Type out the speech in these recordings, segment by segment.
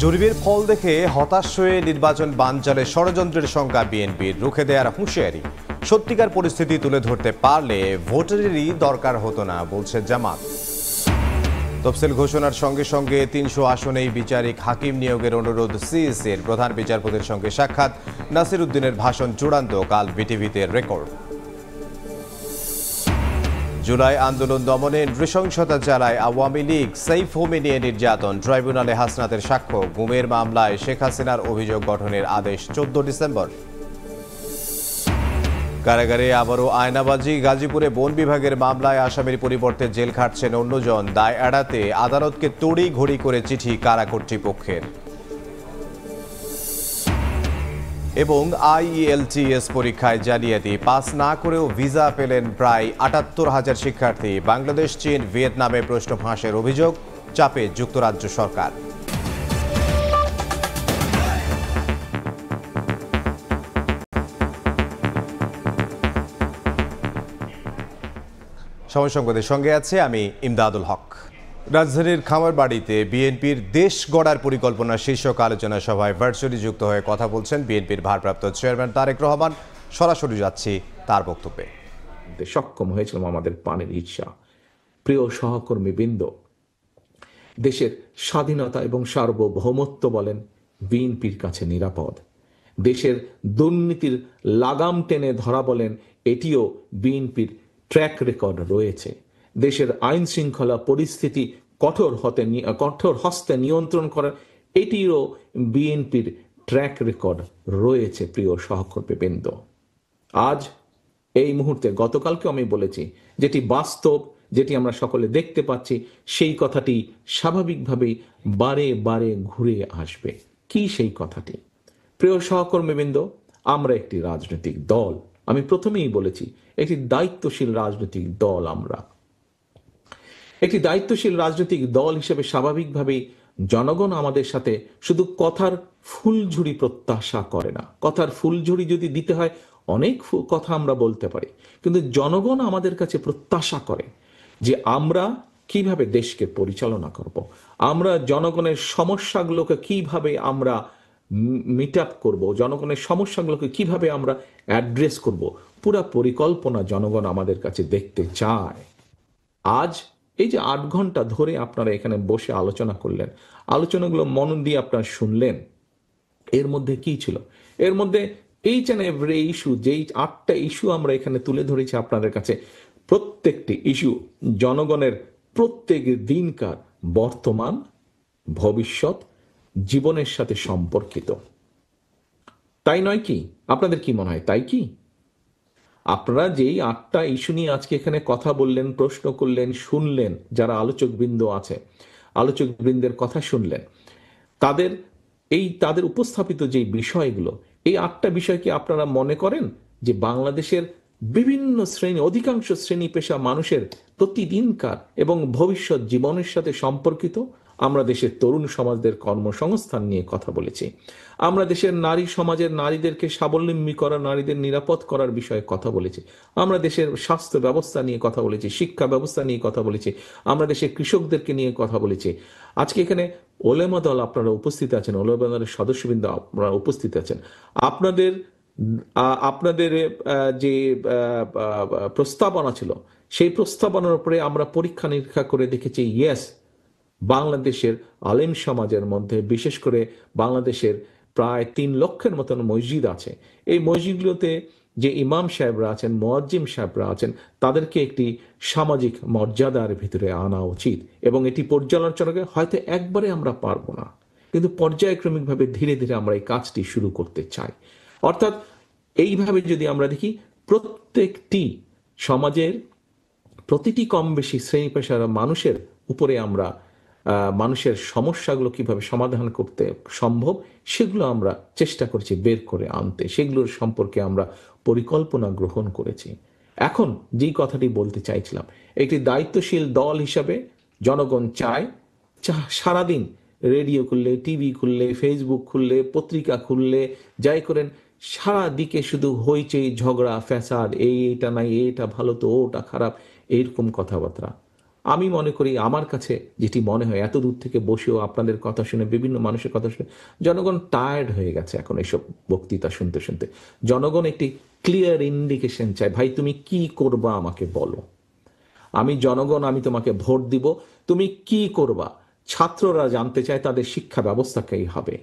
জরিপের ফল দেখে হতাশ হয়ে নির্বাচন বানচালে ষড়যন্ত্রের শঙ্কা বিএনপির, রুখে দেওয়ার হুঁশিয়ারি। সত্যিকার পরিস্থিতি তুলে ধরতে পারলে ভোটারেরই দরকার হতো না, বলছে জামাত। তফসিল ঘোষণার সঙ্গে সঙ্গে ৩০০ আসনেই বিচারিক হাকিম নিয়োগের অনুরোধ সিইসির। প্রধান বিচারপতির সঙ্গে সাক্ষাৎ, নাসির উদ্দিনের ভাষণ চূড়ান্ত, কাল বিটিভিতে রেকর্ড। জুলাই আন্দোলন দমনে নৃশংসতা চালায় আওয়ামী লীগ, সেফ হোমে নিয়ে নির্যাতন। ট্রাইব্যুনালে হাসনাতের সাক্ষ্য। গুমের মামলায় শেখ হাসিনার অভিযোগ গঠনের আদেশ ১৪ ডিসেম্বর। কারাগারে আবারও আয়নাবাজি। গাজীপুরে বন বিভাগের মামলায় আসামির পরিবর্তে জেল খাটছেন অন্যজন। দায় এড়াতে আদালতকে তড়ি ঘড়ি করে চিঠি কারা কর্তৃপক্ষের। এবং আইইএলটিএস পরীক্ষায় জালিয়াতি, পাস না করেও ভিসা পেলেন প্রায় ৭৮,০০০ শিক্ষার্থী। বাংলাদেশ, চীন, ভিয়েতনামে প্রশ্ন ফাঁসের অভিযোগ, চাপে যুক্তরাজ্য সরকার। সময় সংবাদের সঙ্গে আছে আমি ইমদাদুল হক। রাজধানীর খামারবাড়িতে বিএনপির দেশ গড়ার পরিকল্পনা শীর্ষক আলোচনা সভায় ভার্চুয়ালি যুক্ত হয়ে কথা বলছেন বিএনপির ভারপ্রাপ্ত চেয়ারম্যান তারেক রহমান। সরাসরি যাচ্ছি তার বক্তব্যে। সক্ষম হয়েছিলাম আমাদের পানের ইচ্ছা। প্রিয় সহকর্মীবৃন্দ, দেশের স্বাধীনতা এবং সার্বভৌমত্ব বলেন বিএনপির কাছে নিরাপদ। দেশের দুর্নীতির লাগাম টেনে ধরা বলেন এটিও বিএনপির ট্র্যাক রেকর্ড রয়েছে। দেশের আইন শৃঙ্খলা পরিস্থিতি কঠোর হস্তে নিয়ন্ত্রণ করার এটিরও বিএনপির ট্র্যাক রেকর্ড রয়েছে। প্রিয় সহকর্মীবৃন্দ, আজ এই মুহূর্তে, গতকালকে আমি বলেছি, যেটি বাস্তব, যেটি আমরা সকলে দেখতে পাচ্ছি, সেই কথাটি স্বাভাবিকভাবেই বারে বারে ঘুরে আসবে। কি সেই কথাটি? প্রিয় সহকর্মীবৃন্দ, আমরা একটি রাজনৈতিক দল। আমি প্রথমেই বলেছি, একটি দায়িত্বশীল রাজনৈতিক দল। আমরা একটি দায়িত্বশীল রাজনৈতিক দল হিসেবে স্বাভাবিকভাবেই জনগণ আমাদের সাথে শুধু কথার ফুলঝুরি প্রত্যাশা করে না। কথার ফুলঝুরি যদি দিতে হয়, অনেক কথা আমরা বলতে পারি, কিন্তু জনগণ আমাদের কাছে প্রত্যাশা করে যে আমরা কিভাবে দেশকে পরিচালনা করব, আমরা জনগণের সমস্যাগুলোকে কিভাবে আমরা মিট আপ করবো, জনগণের সমস্যাগুলোকে কিভাবে আমরা অ্যাড্রেস করব, পুরা পরিকল্পনা জনগণ আমাদের কাছে দেখতে চায়। আজ এই যে ৮ ঘন্টা ধরে আপনারা এখানে বসে আলোচনা করলেন, আলোচনাগুলো মন দিয়ে আপনারা শুনলেন, এর মধ্যে কি ছিল? এর মধ্যে এইচ অ্যান্ড এভরি ইস্যু, যেই ৮টা ইস্যু আমরা এখানে তুলে ধরেছি আপনাদের কাছে, প্রত্যেকটি ইস্যু জনগণের প্রত্যেক দিনকার বর্তমান, ভবিষ্যৎ জীবনের সাথে সম্পর্কিত। তাই নয় কি? আপনাদের কি মনে হয় তাই কি? আপনারা যেই ৮টা ইস্যু নিয়ে আজকে এখানে কথা বললেন, প্রশ্ন করলেন, শুনলেন, যারা আলোচকবৃন্দ আছে, আলোচকবৃন্দের কথা শুনলেন, তাদের উপস্থাপিত যে বিষয়গুলো, এই ৮টা বিষয় কি আপনারা মনে করেন যে বাংলাদেশের বিভিন্ন শ্রেণী, অধিকাংশ শ্রেণী পেশা মানুষের প্রতিদিনকার এবং ভবিষ্যৎ জীবনের সাথে সম্পর্কিত? আমরা দেশের তরুণ সমাজদের কর্মসংস্থান নিয়ে কথা বলেছি, আমরা দেশের নারী সমাজের নারীদেরকে স্বাবলম্বী করা, নারীদের নিরাপদ করার বিষয়ে কথা বলেছি, আমরা দেশের স্বাস্থ্য ব্যবস্থা নিয়ে কথা বলেছি, শিক্ষা ব্যবস্থা নিয়ে কথা বলেছি, আমরা দেশের কৃষকদেরকে নিয়ে কথা বলেছি। আজকে এখানে ওলেমা দল আপনারা উপস্থিত আছেন, ওলেমা দলের সদস্যবৃন্দ আপনারা উপস্থিত আছেন। আপনাদের যে প্রস্তাবনা ছিল, সেই প্রস্তাবনার উপরে আমরা পরীক্ষা নিরীক্ষা করে দেখেছি, ইয়েস, বাংলাদেশের আলেম সমাজের মধ্যে, বিশেষ করে বাংলাদেশের প্রায় ৩ লক্ষের মতন মসজিদ আছে। এই মসজিদগুলোতে যে ইমাম সাহেবরা আছেন, মুয়াজ্জিম সাহেবরা আছেন, তাদেরকে একটি সামাজিক মর্যাদার ভিতরে আনা উচিত। এবং এটি পর্যালোচনাকে হয়তো একবারে আমরা পারবো না, কিন্তু পর্যায়ক্রমিকভাবে ধীরে ধীরে আমরা এই কাজটি শুরু করতে চাই। অর্থাৎ এইভাবে যদি আমরা দেখি, প্রত্যেকটি সমাজের প্রতিটি কম বেশি শ্রেণী পেশার মানুষের উপরে আমরা মানুষের সমস্যাগুলো কিভাবে সমাধান করতে সম্ভব, সেগুলো আমরা চেষ্টা করেছি বের করে আনতে, সেগুলোর সম্পর্কে আমরা পরিকল্পনা গ্রহণ করেছি। এখন যেই কথাটি বলতে চাইছিলাম, একটি দায়িত্বশীল দল হিসাবে জনগণ চায় সারাদিন রেডিও খুললে, টিভি খুললে, ফেসবুক খুললে, পত্রিকা খুললে, যাই করেন, সারা দিকে শুধু হইচই, ঝগড়া, ফ্যাসাদ, এইটা নাই, এইটা ভালো তো ওটা খারাপ, এইরকম কথাবার্তা। আমি মনে করি, আমার কাছে যেটি মনে হয়, এত দূর থেকে বসেও আপনাদের কথা শুনে, বিভিন্ন মানুষের কথা শুনে জনগণ টায়ার্ড হয়ে গেছে এখন এইসব বক্তৃতা শুনতে শুনতে। জনগণ একটি ক্লিয়ার ইন্ডিকেশন চায়, ভাই তুমি কি করবা আমাকে বলো। আমি জনগণ, আমি তোমাকে ভোট দিব, তুমি কি করবা। ছাত্ররা জানতে চায় তাদের শিক্ষা ব্যবস্থা কি হবে।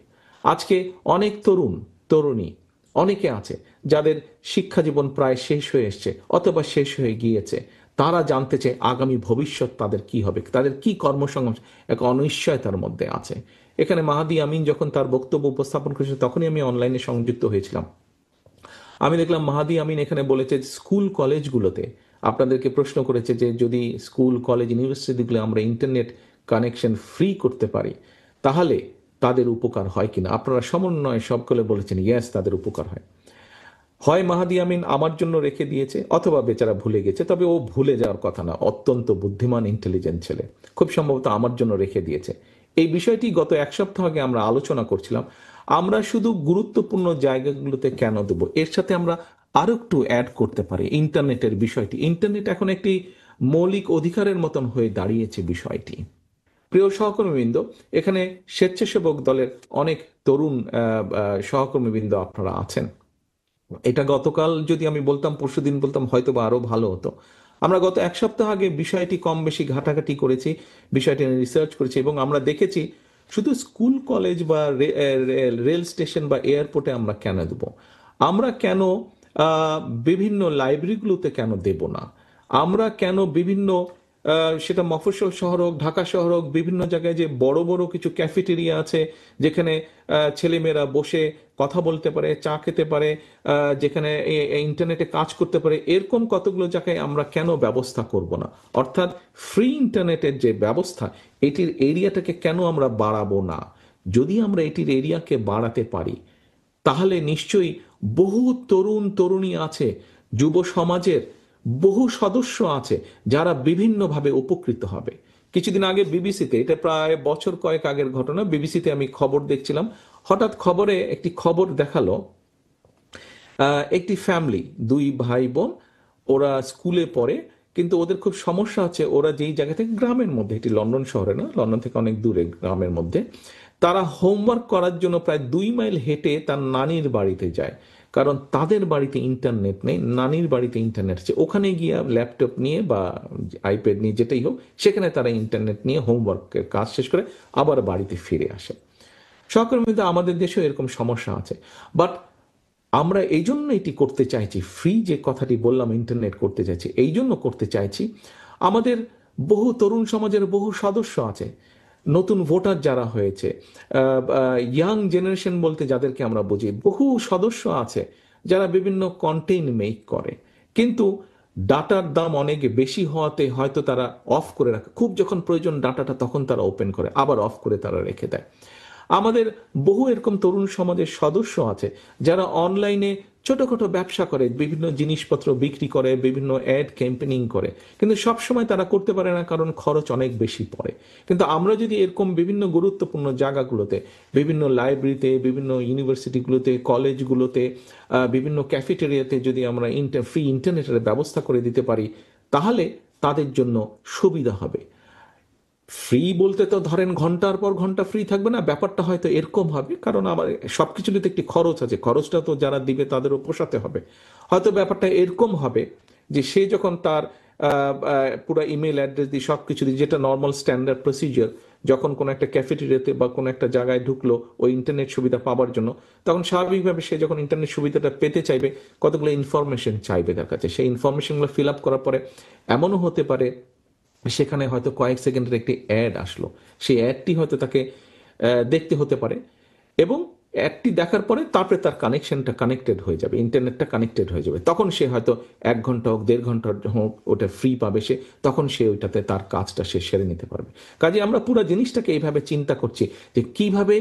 আজকে অনেক তরুণ তরুণী অনেকে আছে যাদের শিক্ষা জীবন প্রায় শেষ হয়ে এসছে অথবা শেষ হয়ে গিয়েছে। তারা জানতে চায় আগামী ভবিষ্যৎ তাদের কি হবে, তাদের কি কর্মসংস্থান, এক অনিশ্চয়তার মধ্যে আছে। এখানে মাহাদি আমিন যখন তার বক্তব্য উপস্থাপন করেছে তখনই আমি অনলাইনে সংযুক্ত হয়েছিলাম। আমি দেখলাম মাহাদি আমিন এখানে বলেছে স্কুল কলেজগুলোতে আপনাদেরকে প্রশ্ন করেছে যে যদি স্কুল কলেজ ইউনিভার্সিটিগুলো আমরা ইন্টারনেট কানেকশন ফ্রি করতে পারি তাহলে তাদের উপকার হয় কিনা। আপনারা সমন্বয়ে সকলে বলেছেন ইয়েস, তাদের উপকার হয়। হয় মাহাদি আমিন আমার জন্য রেখে দিয়েছে অথবা বেচারা ভুলে গেছে, তবে ও ভুলে যাওয়ার কথা না, অত্যন্ত বুদ্ধিমান ইন্টেলিজেন্ট ছেলে, খুব সম্ভবত আমার জন্য রেখে দিয়েছে। এই বিষয়টি গত এক সপ্তাহ আগে আমরা আলোচনা করছিলাম। আমরা শুধু গুরুত্বপূর্ণ জায়গাগুলোতে কেন দেবো, এর সাথে আমরা আরো একটু অ্যাড করতে পারি ইন্টারনেটের বিষয়টি। ইন্টারনেট এখন একটি মৌলিক অধিকারের মতন হয়ে দাঁড়িয়েছে বিষয়টি। প্রিয় সহকর্মীবৃন্দ, এখানে স্বেচ্ছাসেবক দলের অনেক তরুণ সহকর্মীবৃন্দ আপনারা আছেন। এটা গতকাল যদি আমি বলতাম, পরশুদিন বলতাম, হয়তো বা আরো ভালো হতো। আমরা গত এক সপ্তাহ আগে বিষয়টি কম বেশি ঘাটাঘাটি করেছি, বিষয়টি নিয়ে রিসার্চ করেছি এবং আমরা দেখেছি শুধু স্কুল কলেজ বা রেল স্টেশন বা এয়ারপোর্টে আমরা কেন দেব, আমরা কেন আহ, বিভিন্ন লাইব্রেরিগুলোতে কেন দেব না, আমরা কেন বিভিন্ন সেটা মফস্বল শহর হোক, ঢাকা শহর হোক, বিভিন্ন জায়গায় যে বড় বড় কিছু ক্যাফেটেরিয়া আছে যেখানে ছেলেমেয়েরা বসে কথা বলতে পারে, চা খেতে পারে, যেখানে ইন্টারনেটে কাজ করতে পারে, এরকম কতগুলো জায়গায় আমরা কেন ব্যবস্থা করব না। অর্থাৎ ফ্রি ইন্টারনেটের যে ব্যবস্থা, এটির এরিয়াটাকে কেন আমরা বাড়াবো না। যদি আমরা এটির এরিয়াকে বাড়াতে পারি তাহলে নিশ্চয়ই বহু তরুণ তরুণী আছে, যুব সমাজের বহু সদস্য আছে যারা বিভিন্নভাবে উপকৃত হবে। কিছুদিন আগে বিবিসিতে, এটা প্রায় বছর কয়েক আগের ঘটনা, বিবিসিতে আমি খবর দেখছিলাম, হঠাৎ খবরে একটি খবর দেখালো একটি ফ্যামিলি, দুই ভাই বোন, ওরা স্কুলে পড়ে কিন্তু ওদের খুব সমস্যা হচ্ছে, ওরা যেই জায়গা থেকে, গ্রামের মধ্যে, এটি লন্ডন শহরে না, লন্ডন থেকে অনেক দূরে গ্রামের মধ্যে, তারা হোমওয়ার্ক করার জন্য প্রায় 2 মাইল হেঁটে তার নানির বাড়িতে যায়, কারণ তাদের বাড়িতে ইন্টারনেট নেই, নানির বাড়িতে ইন্টারনেট আছে। ওখানে গিয়ে ল্যাপটপ নিয়ে বা আইপ্যাড নিয়ে, যেটাই হোক, সেখানে তারা ইন্টারনেট নিয়ে হোমওয়ার্কের কাজ শেষ করে আবার বাড়িতে ফিরে আসে। সহকর্মীদের আমাদের দেশেও এরকম সমস্যা আছে, বাট আমরা এই জন্য এটি করতে চাইছি, ফ্রি যে কথাটি বললাম ইন্টারনেট করতে চাইছি, এই জন্য করতে চাইছি আমাদের বহু তরুণ সমাজের বহু সদস্য আছে, নতুন ভোটার যারা হয়েছে, ইয়াং জেনারেশন বলতে যাদেরকে আমরা বুঝি, বহু সদস্য আছে যারা বিভিন্ন কন্টেন্ট মেক করে, কিন্তু ডাটার দাম অনেক বেশি হওয়াতে হয়তো তারা অফ করে রাখে, খুব যখন প্রয়োজন ডাটাটা তখন তারা ওপেন করে, আবার অফ করে তারা রেখে দেয়। আমাদের বহু এরকম তরুণ সমাজের সদস্য আছে যারা অনলাইনে ছোটখাটো ব্যবসা করে, বিভিন্ন জিনিসপত্র বিক্রি করে, বিভিন্ন অ্যাড ক্যাম্পেনিং করে, কিন্তু সবসময় তারা করতে পারে না কারণ খরচ অনেক বেশি পড়ে। কিন্তু আমরা যদি এরকম বিভিন্ন গুরুত্বপূর্ণ জায়গাগুলোতে, বিভিন্ন লাইব্রেরিতে, বিভিন্ন ইউনিভার্সিটিগুলোতে, কলেজগুলোতে, বিভিন্ন ক্যাফেটেরিয়াতে যদি আমরা ফ্রি ইন্টারনেটের ব্যবস্থা করে দিতে পারি তাহলে তাদের জন্য সুবিধা হবে। ফ্রি বলতে তো ধরেন ঘন্টার পর ঘন্টা ফ্রি থাকবে না, ব্যাপারটা হয়তো এরকম হবে, কারণ আমার সবকিছুতে তো একটি খরচ আছে, খরচটা তো যারা দিবে তাদেরও পোষাতে হবে। হয়তো ব্যাপারটা এরকম হবে যে সে যখন তার পুরো ইমেল অ্যাড্রেস দিয়ে সবকিছু দিয়ে, যেটা নর্মাল স্ট্যান্ডার্ড প্রসিজিওর, যখন কোনো একটা ক্যাফেটেরিয়াতে বা কোনো একটা জায়গায় ঢুকলো ওই ইন্টারনেট সুবিধা পাওয়ার জন্য, তখন স্বাভাবিকভাবে সে যখন ইন্টারনেট সুবিধাটা পেতে চাইবে কতগুলো ইনফরমেশন চাইবে তার কাছে, সেই ইনফরমেশনগুলো ফিল আপ করার পরে এমনও হতে পারে সেখানে হয়তো কয়েক সেকেন্ডের একটি অ্যাড আসলো, সেই অ্যাডটি হয়তো তাকে দেখতে হতে পারে, এবং অ্যাডটি দেখার পরে তারপরে তার কানেকশনটা কানেক্টেড হয়ে যাবে, ইন্টারনেটটা কানেক্টেড হয়ে যাবে, তখন সে হয়তো 1 ঘন্টা হোক, 1.5 ঘন্টা হোক, ওটা ফ্রি পাবে সে, তখন সে ওইটাতে তার কাজটা সে সেরে নিতে পারবে। কাজে আমরা পুরো জিনিসটাকে এইভাবে চিন্তা করছি যে কিভাবে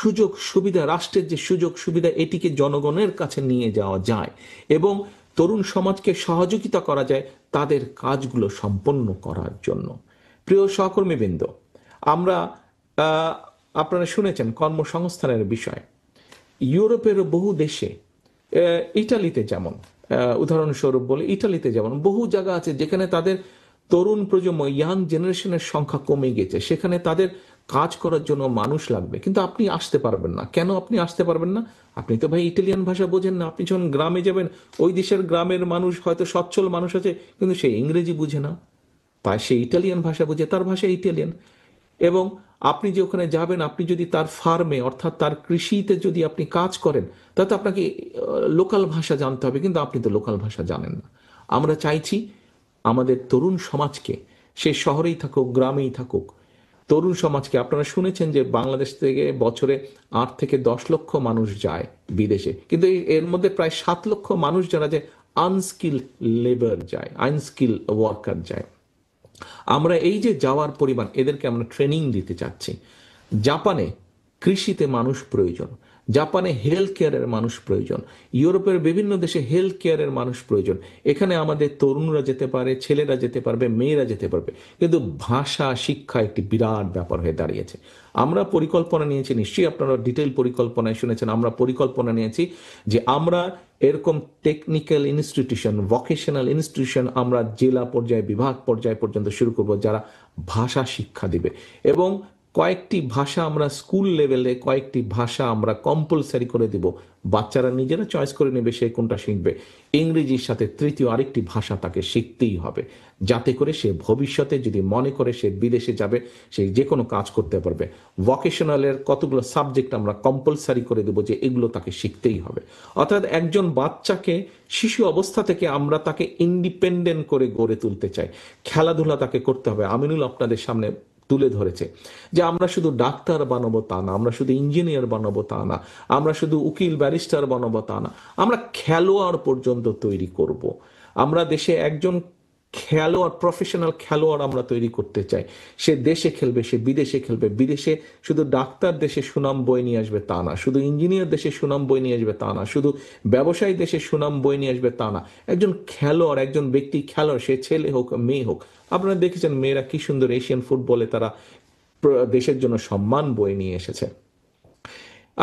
সুযোগ সুবিধা, রাষ্ট্রের যে সুযোগ সুবিধা, এটিকে জনগণের কাছে নিয়ে যাওয়া যায় এবং তরুণ সমাজকে সহযোগিতা করা যায় তাদের কাজগুলো সম্পন্ন করার জন্য। প্রিয় সহকর্মীবৃন্দ, আমরা আপনারা শুনেছেন কর্মসংস্থানের বিষয়, ইউরোপের বহু দেশে, ইটালিতে যেমন, উদাহরণস্বরূপ বলে, ইটালিতে যেমন বহু জায়গা আছে যেখানে তাদের তরুণ প্রজন্ম, ইয়াং জেনারেশনের সংখ্যা কমে গেছে, সেখানে তাদের কাজ করার জন্য মানুষ লাগবে, কিন্তু আপনি আসতে পারবেন না। কেন আপনি আসতে পারবেন না? আপনি তো ভাই ইটালিয়ান ভাষা বোঝেন না। আপনি যখন গ্রামে যাবেন, ওই দেশের গ্রামের মানুষ হয়তো সচ্ছল মানুষ আছে, কিন্তু সে ইংরেজি বুঝে না, তাই সে ইটালিয়ান ভাষা বুঝে, তার ভাষা ইটালিয়ান। এবং আপনি যে ওখানে যাবেন, আপনি যদি তার ফার্মে অর্থাৎ তার কৃষিতে যদি আপনি কাজ করেন, তাতে আপনাকে লোকাল ভাষা জানতে হবে, কিন্তু আপনি তো লোকাল ভাষা জানেন না। আমরা চাইছি আমাদের তরুণ সমাজকে, সে শহরেই থাকুক গ্রামেই থাকুক, তরুণ সমাজকে, আপনারা শুনেছেন যে বাংলাদেশ থেকে বছরে 8 থেকে 10 লক্ষ মানুষ যায় বিদেশে, কিন্তু এর মধ্যে প্রায় 7 লক্ষ মানুষ যারা যায় আনস্কিল লেবার যায়, আনস্কিল ওয়ার্কার যায়। আমরা এই যে যাওয়ার পরিমাণ, এদেরকে আমরা ট্রেনিং দিতে চাচ্ছি। জাপানে কৃষিতে মানুষ প্রয়োজন, জাপানে হেলথ কেয়ারের মানুষ প্রয়োজন, ইউরোপের বিভিন্ন দেশে হেলথ কেয়ারের মানুষ প্রয়োজন। এখানে আমাদের তরুণরা যেতে পারে, ছেলেরা যেতে পারবে, মেয়েরা যেতে পারবে, কিন্তু ভাষা শিক্ষা একটি বিরাট ব্যাপার হয়ে দাঁড়িয়েছে। আমরা পরিকল্পনা নিয়েছি, নিশ্চয়ই আপনারা ডিটেইল পরিকল্পনায় শুনেছেন, আমরা পরিকল্পনা নিয়েছি যে আমরা এরকম টেকনিক্যাল ইনস্টিটিউশন, ভোকেশনাল ইনস্টিটিউশন আমরা জেলা পর্যায়ে, বিভাগ পর্যায়ে পর্যন্ত শুরু করব, যারা ভাষা শিক্ষা দিবে। এবং কয়েকটি ভাষা আমরা স্কুল লেভেলে, কয়েকটি ভাষা আমরা কম্পালসারি করে দিব, বাচ্চারা নিজেরা চয়েস করে নেবে সে কোনটা শিখবে। ইংরেজির সাথে তৃতীয় আরেকটি ভাষা তাকে শিখতেই হবে, যাতে করে সে ভবিষ্যতে যদি মনে করে সে বিদেশে যাবে, সে যে কোনো কাজ করতে পারবে। ভোকেশনালের কতগুলো সাবজেক্ট আমরা কম্পালসারি করে দেবো যে এগুলো তাকে শিখতেই হবে। অর্থাৎ একজন বাচ্চাকে শিশু অবস্থা থেকে আমরা তাকে ইন্ডিপেন্ডেন্ট করে গড়ে তুলতে চাই। খেলাধুলা তাকে করতে হবে। আমিনুল আপনাদের সামনে তুলে ধরেছে যে আমরা শুধু ডাক্তার বানাবো তা না, আমরা শুধু ইঞ্জিনিয়ার বানাবো তা না, আমরা শুধু উকিল ব্যারিস্টার বানাবো তা না, আমরা খেলোয়াড় পর্যন্ত তৈরি করব। আমরা দেশে একজন খেলোয়াড়, প্রফেশনাল খেলোয়াড় আমরা তৈরি করতে চাই। সে দেশে খেলবে, সে বিদেশে খেলবে। বিদেশে শুধু ডাক্তার দেশে সুনাম বয়ে নিয়ে আসবে তা না, শুধু ইঞ্জিনিয়ার দেশে সুনাম বয়ে নিয়ে আসবে তা না, শুধু ব্যবসায়ী দেশে সুনাম বয়ে নিয়ে আসবে তা না। একজন খেলোয়াড়, একজন ব্যক্তি খেলোয়াড়, সে ছেলে হোক মেয়ে হোক। আপনারা দেখেছেন মেয়েরা কি সুন্দর এশিয়ান ফুটবলে তারা দেশের জন্য সম্মান বয়ে নিয়ে এসেছে।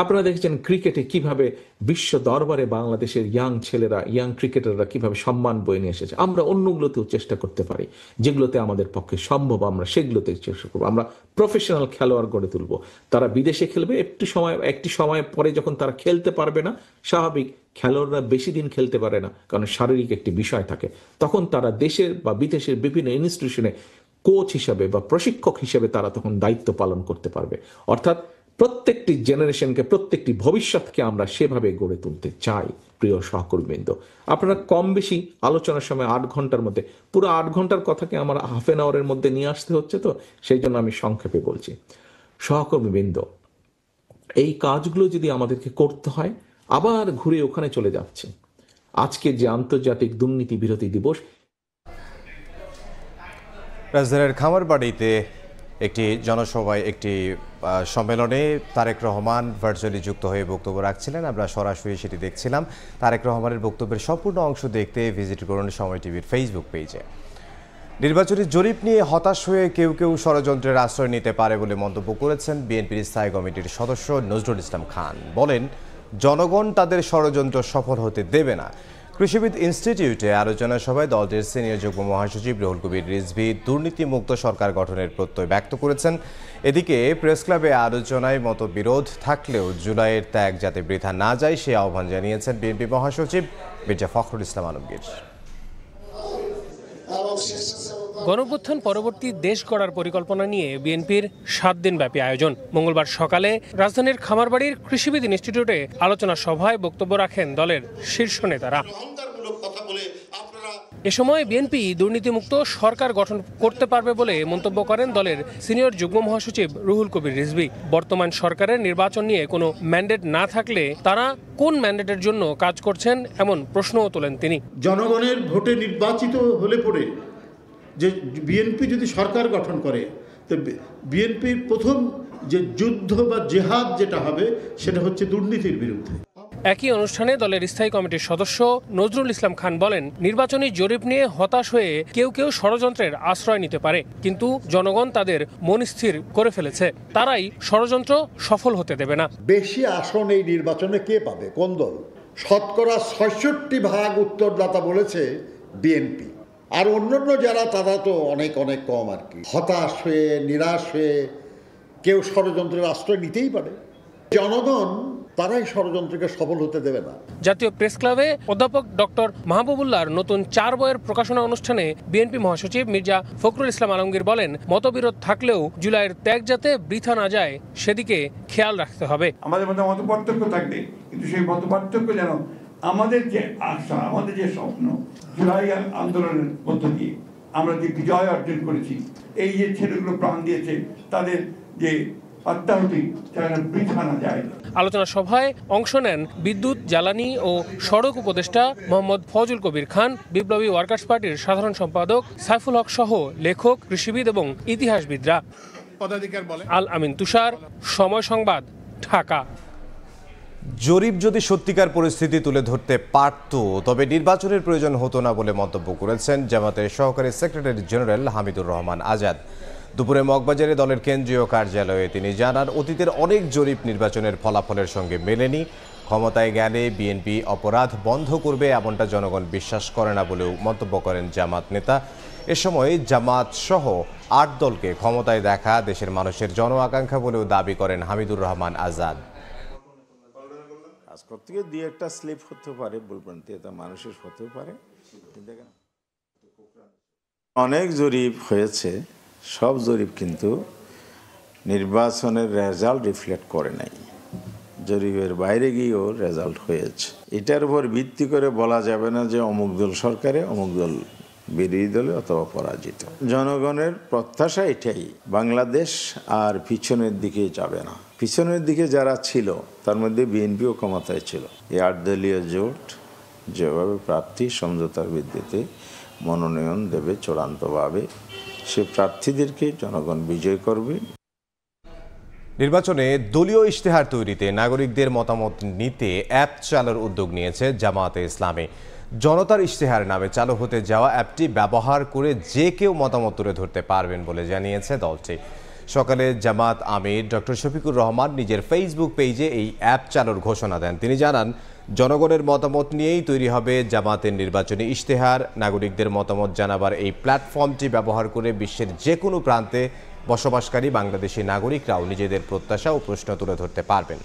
আপনারা দেখেছেন ক্রিকেটে কিভাবে বিশ্ব দরবারে বাংলাদেশের ইয়াং ছেলেরা, ইয়াং ক্রিকেটাররা কিভাবে সম্মান বয়ে নিয়ে এসেছে। আমরা অন্যগুলোতেও চেষ্টা করতে পারি, যেগুলোতে আমাদের পক্ষে সম্ভব আমরা সেগুলোতে চেষ্টা করবো। আমরা প্রফেশনাল খেলোয়াড় গড়ে তুলবো, তারা বিদেশে খেলবে। একটি সময় পরে যখন তারা খেলতে পারবে না, স্বাভাবিক, খেলোয়াড়রা বেশি দিন খেলতে পারে না, কারণ শারীরিক একটি বিষয় থাকে, তখন তারা দেশের বা বিদেশের বিভিন্ন ইনস্টিটিউশনে কোচ হিসাবে বা প্রশিক্ষক হিসেবে তারা তখন দায়িত্ব পালন করতে পারবে। অর্থাৎ প্রত্যেকটি জেনারেশনকে, প্রত্যেকটি ভবিষ্যৎকে আমরা সেভাবে গড়ে তুলতে চাই। প্রিয় সহকর্মীবৃন্দ, আপনারা কম বেশি আলোচনার সময় 8 ঘন্টার মধ্যে, পুরো 8 ঘন্টার কথাকে আমার হাফ এন আওয়ারের মধ্যে নিয়ে আসতে হচ্ছে, তো সেই জন্য আমি সংক্ষেপে বলছি। সহকর্মীবৃন্দ, এই কাজগুলো যদি আমাদেরকে করতে হয়, আবার ঘুরে ওখানে চলে যাচ্ছে। আজকে যে আন্তর্জাতিক দুর্নীতি বিরোধী দিবস, রাজধানীর খামারবাড়িতে একটি জনসভায়, একটি সম্মেলনে তারেক রহমান ভার্চুয়ালি যুক্ত হয়ে বক্তব্য রাখছিলেন। আমরা সরাসরি সেটি দেখছিলাম। তারেক রহমানের বক্তব্যের সম্পূর্ণ অংশ দেখতে ভিজিট করুন সময় টিভির ফেসবুক পেজে। নির্বাচনী জরিপ নিয়ে হতাশ হয়ে কেউ কেউ ষড়যন্ত্রের আশ্রয় নিতে পারে বলে মন্তব্য করেছেন বিএনপির স্থায়ী কমিটির সদস্য নজরুল ইসলাম খান। বলেন, জনগণ তাদের ষড়যন্ত্র সফল হতে দেবে না। কৃষিবিদ ইনস্টিটিউটে আলোচনা সভায় দলটির সিনিয়র যুগ্ম মহাসচিব রুহুল কবির রিজভী দুর্নীতিমুক্ত সরকার গঠনের প্রত্যয় ব্যক্ত করেছেন। এদিকে প্রেস ক্লাবে আলোচনায় মতবিরোধ থাকলেও জুলাইয়ের ত্যাগ যাতে বৃথা না যায় সে আহ্বান জানিয়েছেন বিএনপি মহাসচিব মির্জা ফখরুল ইসলাম আলমগীর। গণঅভ্যুত্থান পরবর্তী দেশ গড়ার পরিকল্পনা নিয়ে বিএনপির 7 দিনব্যাপী আয়োজন। মঙ্গলবার সকালে রাজধানীর খামারবাড়ির কৃষিবিদ ইনস্টিটিউটে আলোচনা সভায় বক্তব্য রাখেন দলের শীর্ষ নেতারা। এ সময় বিএনপি দুর্নীতিমুক্ত সরকার গঠন করতে পারবে বলে মন্তব্য করেন দলের সিনিয়র যুগ্ম মহাসচিব রুহুল কবির রিজভী। বর্তমান সরকারের নির্বাচন নিয়ে কোনো ম্যান্ডেট না থাকলে তারা কোন ম্যান্ডেটের জন্য কাজ করছেন এমন প্রশ্নও তোলেন তিনি। জনগণের ভোটে নির্বাচিত হলে পরে যে বিএনপি যদি সরকার গঠন করে, তো বিএনপির প্রথম যে যুদ্ধ বা জেহাদ যেটা হবে সেটা হচ্ছে দুর্নীতির বিরুদ্ধে। একই অনুষ্ঠানে দলের স্থায়ী কমিটির সদস্য নজরুল ইসলাম খান বলেন, নির্বাচনী জরিপ নিয়ে হতাশ হয়ে কেউ কেউ ষড়যন্ত্রের আশ্রয় নিতে পারে, কিন্তু জনগণ তাদের মন স্থির করে ফেলেছে, তারাই ষড়যন্ত্র সফল হতে দেবে না। বেশি আসন এই নির্বাচনে কে পাবে, কোন দল? শতকরা ৬৬% উত্তরদাতা বলেছে বিএনপি। আর অন্যান্য যারা তারা তো অনেক অনেক কম আর কি, হতাশ হয়ে নিরাশ হয়ে কেউ ষড়যন্ত্রের আশ্রয় নিতেই পারে। জনগণ তারাই ষড়যন্ত্রকে সফল হতে দেবে না। জাতীয় প্রেস ক্লাবে অধ্যাপক ডক্টর মাহবুবুল্লাহর নতুন 4 বইয়ের প্রকাশনা অনুষ্ঠানে বিএনপি মহাসচিব মির্জা ফখরুল ইসলাম আলমগীর বলেন, মতবিরোধ থাকলেও জুলাইয়ের ত্যাগ যাতে বৃথা না যায় সেদিকে খেয়াল রাখতে হবে। আমাদের মধ্যে মত পার্থক্য থাকবে, কিন্তু সেই মত পার্থক্য যেন আমাদের যে আশা, আমাদের যে স্বপ্ন, জুলাই আন্দোলনের মধ্য দিয়ে আমরা যে বিজয় অর্জন করেছি, এই যে ছেলেগুলো প্রাণ দিয়েছে তাদের যে আত্মাহুতি যেন বৃথা না যায়। আলোচনা সভায় অংশ নেন বিদ্যুৎ, জ্বালানি ও সড়ক উপদেষ্টা মোহাম্মদ ফজল কবির খান, বিপ্লবী ওয়ার্কার্স পার্টির সাধারণ সম্পাদক সাইফুল হক সহ লেখক, কৃষিবিদ এবং ইতিহাসবিদরা। আল আমিন তুষার, সময় সংবাদ, ঢাকা। জরিপ যদি সত্যিকার পরিস্থিতি তুলে ধরতে পারত তবে নির্বাচনের প্রয়োজন হতো না বলে মন্তব্য করেছেন জামাতের সহকারী সেক্রেটারি জেনারেল হামিদুর রহমান আজাদ। দুপুরে মগবাজারে দলের কেন্দ্রীয় কার্যালয়ে তিনি জানান, অতীতের অনেক জরিপ নির্বাচনের ফলাফলের সঙ্গে মেলেনি। ক্ষমতায় গেলে বিএনপি অপরাধ বন্ধ করবে এমনটা জনগণ বিশ্বাস করে না বলেও মন্তব্য করেন জামাত নেতা। এ সময় জামাত সহ 8 দলকে ক্ষমতায় দেখা দেশের মানুষের জন আকাঙ্ক্ষা বলেও দাবি করেন হামিদুর রহমান আজাদ। আজকের থেকে 2-1টা স্লিপ হতে পারে, ভুলভ্রান্তি এটা মানুষের হতে পারে। অনেক জরিপ হয়েছে, সব জরিপ কিন্তু নির্বাচনের রেজাল্ট রিফ্লেক্ট করে নাই, জরিপের বাইরে গিয়েও রেজাল্ট হয়েছে। এটার উপর ভিত্তি করে বলা যাবে না যে অমুক দল সরকারে, অমুক দল বিরোধী দলে অথবা পরাজিত। জনগণের প্রত্যাশা এটাই, বাংলাদেশ আর পিছনের দিকে যাবে না। পিছনের দিকে যারা ছিল তার মধ্যে বিএনপিও ক্ষমতায় ছিল। এই 8 দলীয় জোট যেভাবে প্রার্থী সমঝোতার ভিত্তিতে মনোনয়ন দেবে চূড়ান্তভাবে, সে প্রার্থীদেরকে জনগণ বিজয় করবে। নির্বাচনে দলীয় ইশতেহার তৈরিতে নাগরিকদের মতামত নিতে অ্যাপ চালুর উদ্যোগ নিয়েছে জামায়াতে ইসলামী। জনতার ইশতেহার নামে চালু হতে যাওয়া অ্যাপটি ব্যবহার করে যে কেউ মতামত তুলে ধরতে পারবেন বলে জানিয়েছে দলটি। সকালে জামাত আমির ডক্টর শফিকুর রহমান নিজের ফেসবুক পেজে এই অ্যাপ চালুর ঘোষণা দেন। তিনি জানান, জনগণের মতামত নিয়েই তৈরি হবে জামাতের নির্বাচনী ইশতেহার। নাগরিকদের মতামত জানাবার এই প্ল্যাটফর্মটি ব্যবহার করে বিশ্বের যে কোনো প্রান্তে বসবাসকারী বাংলাদেশি নাগরিকরাও নিজেদের প্রত্যাশা ও প্রশ্ন তুলে ধরতে পারবেন।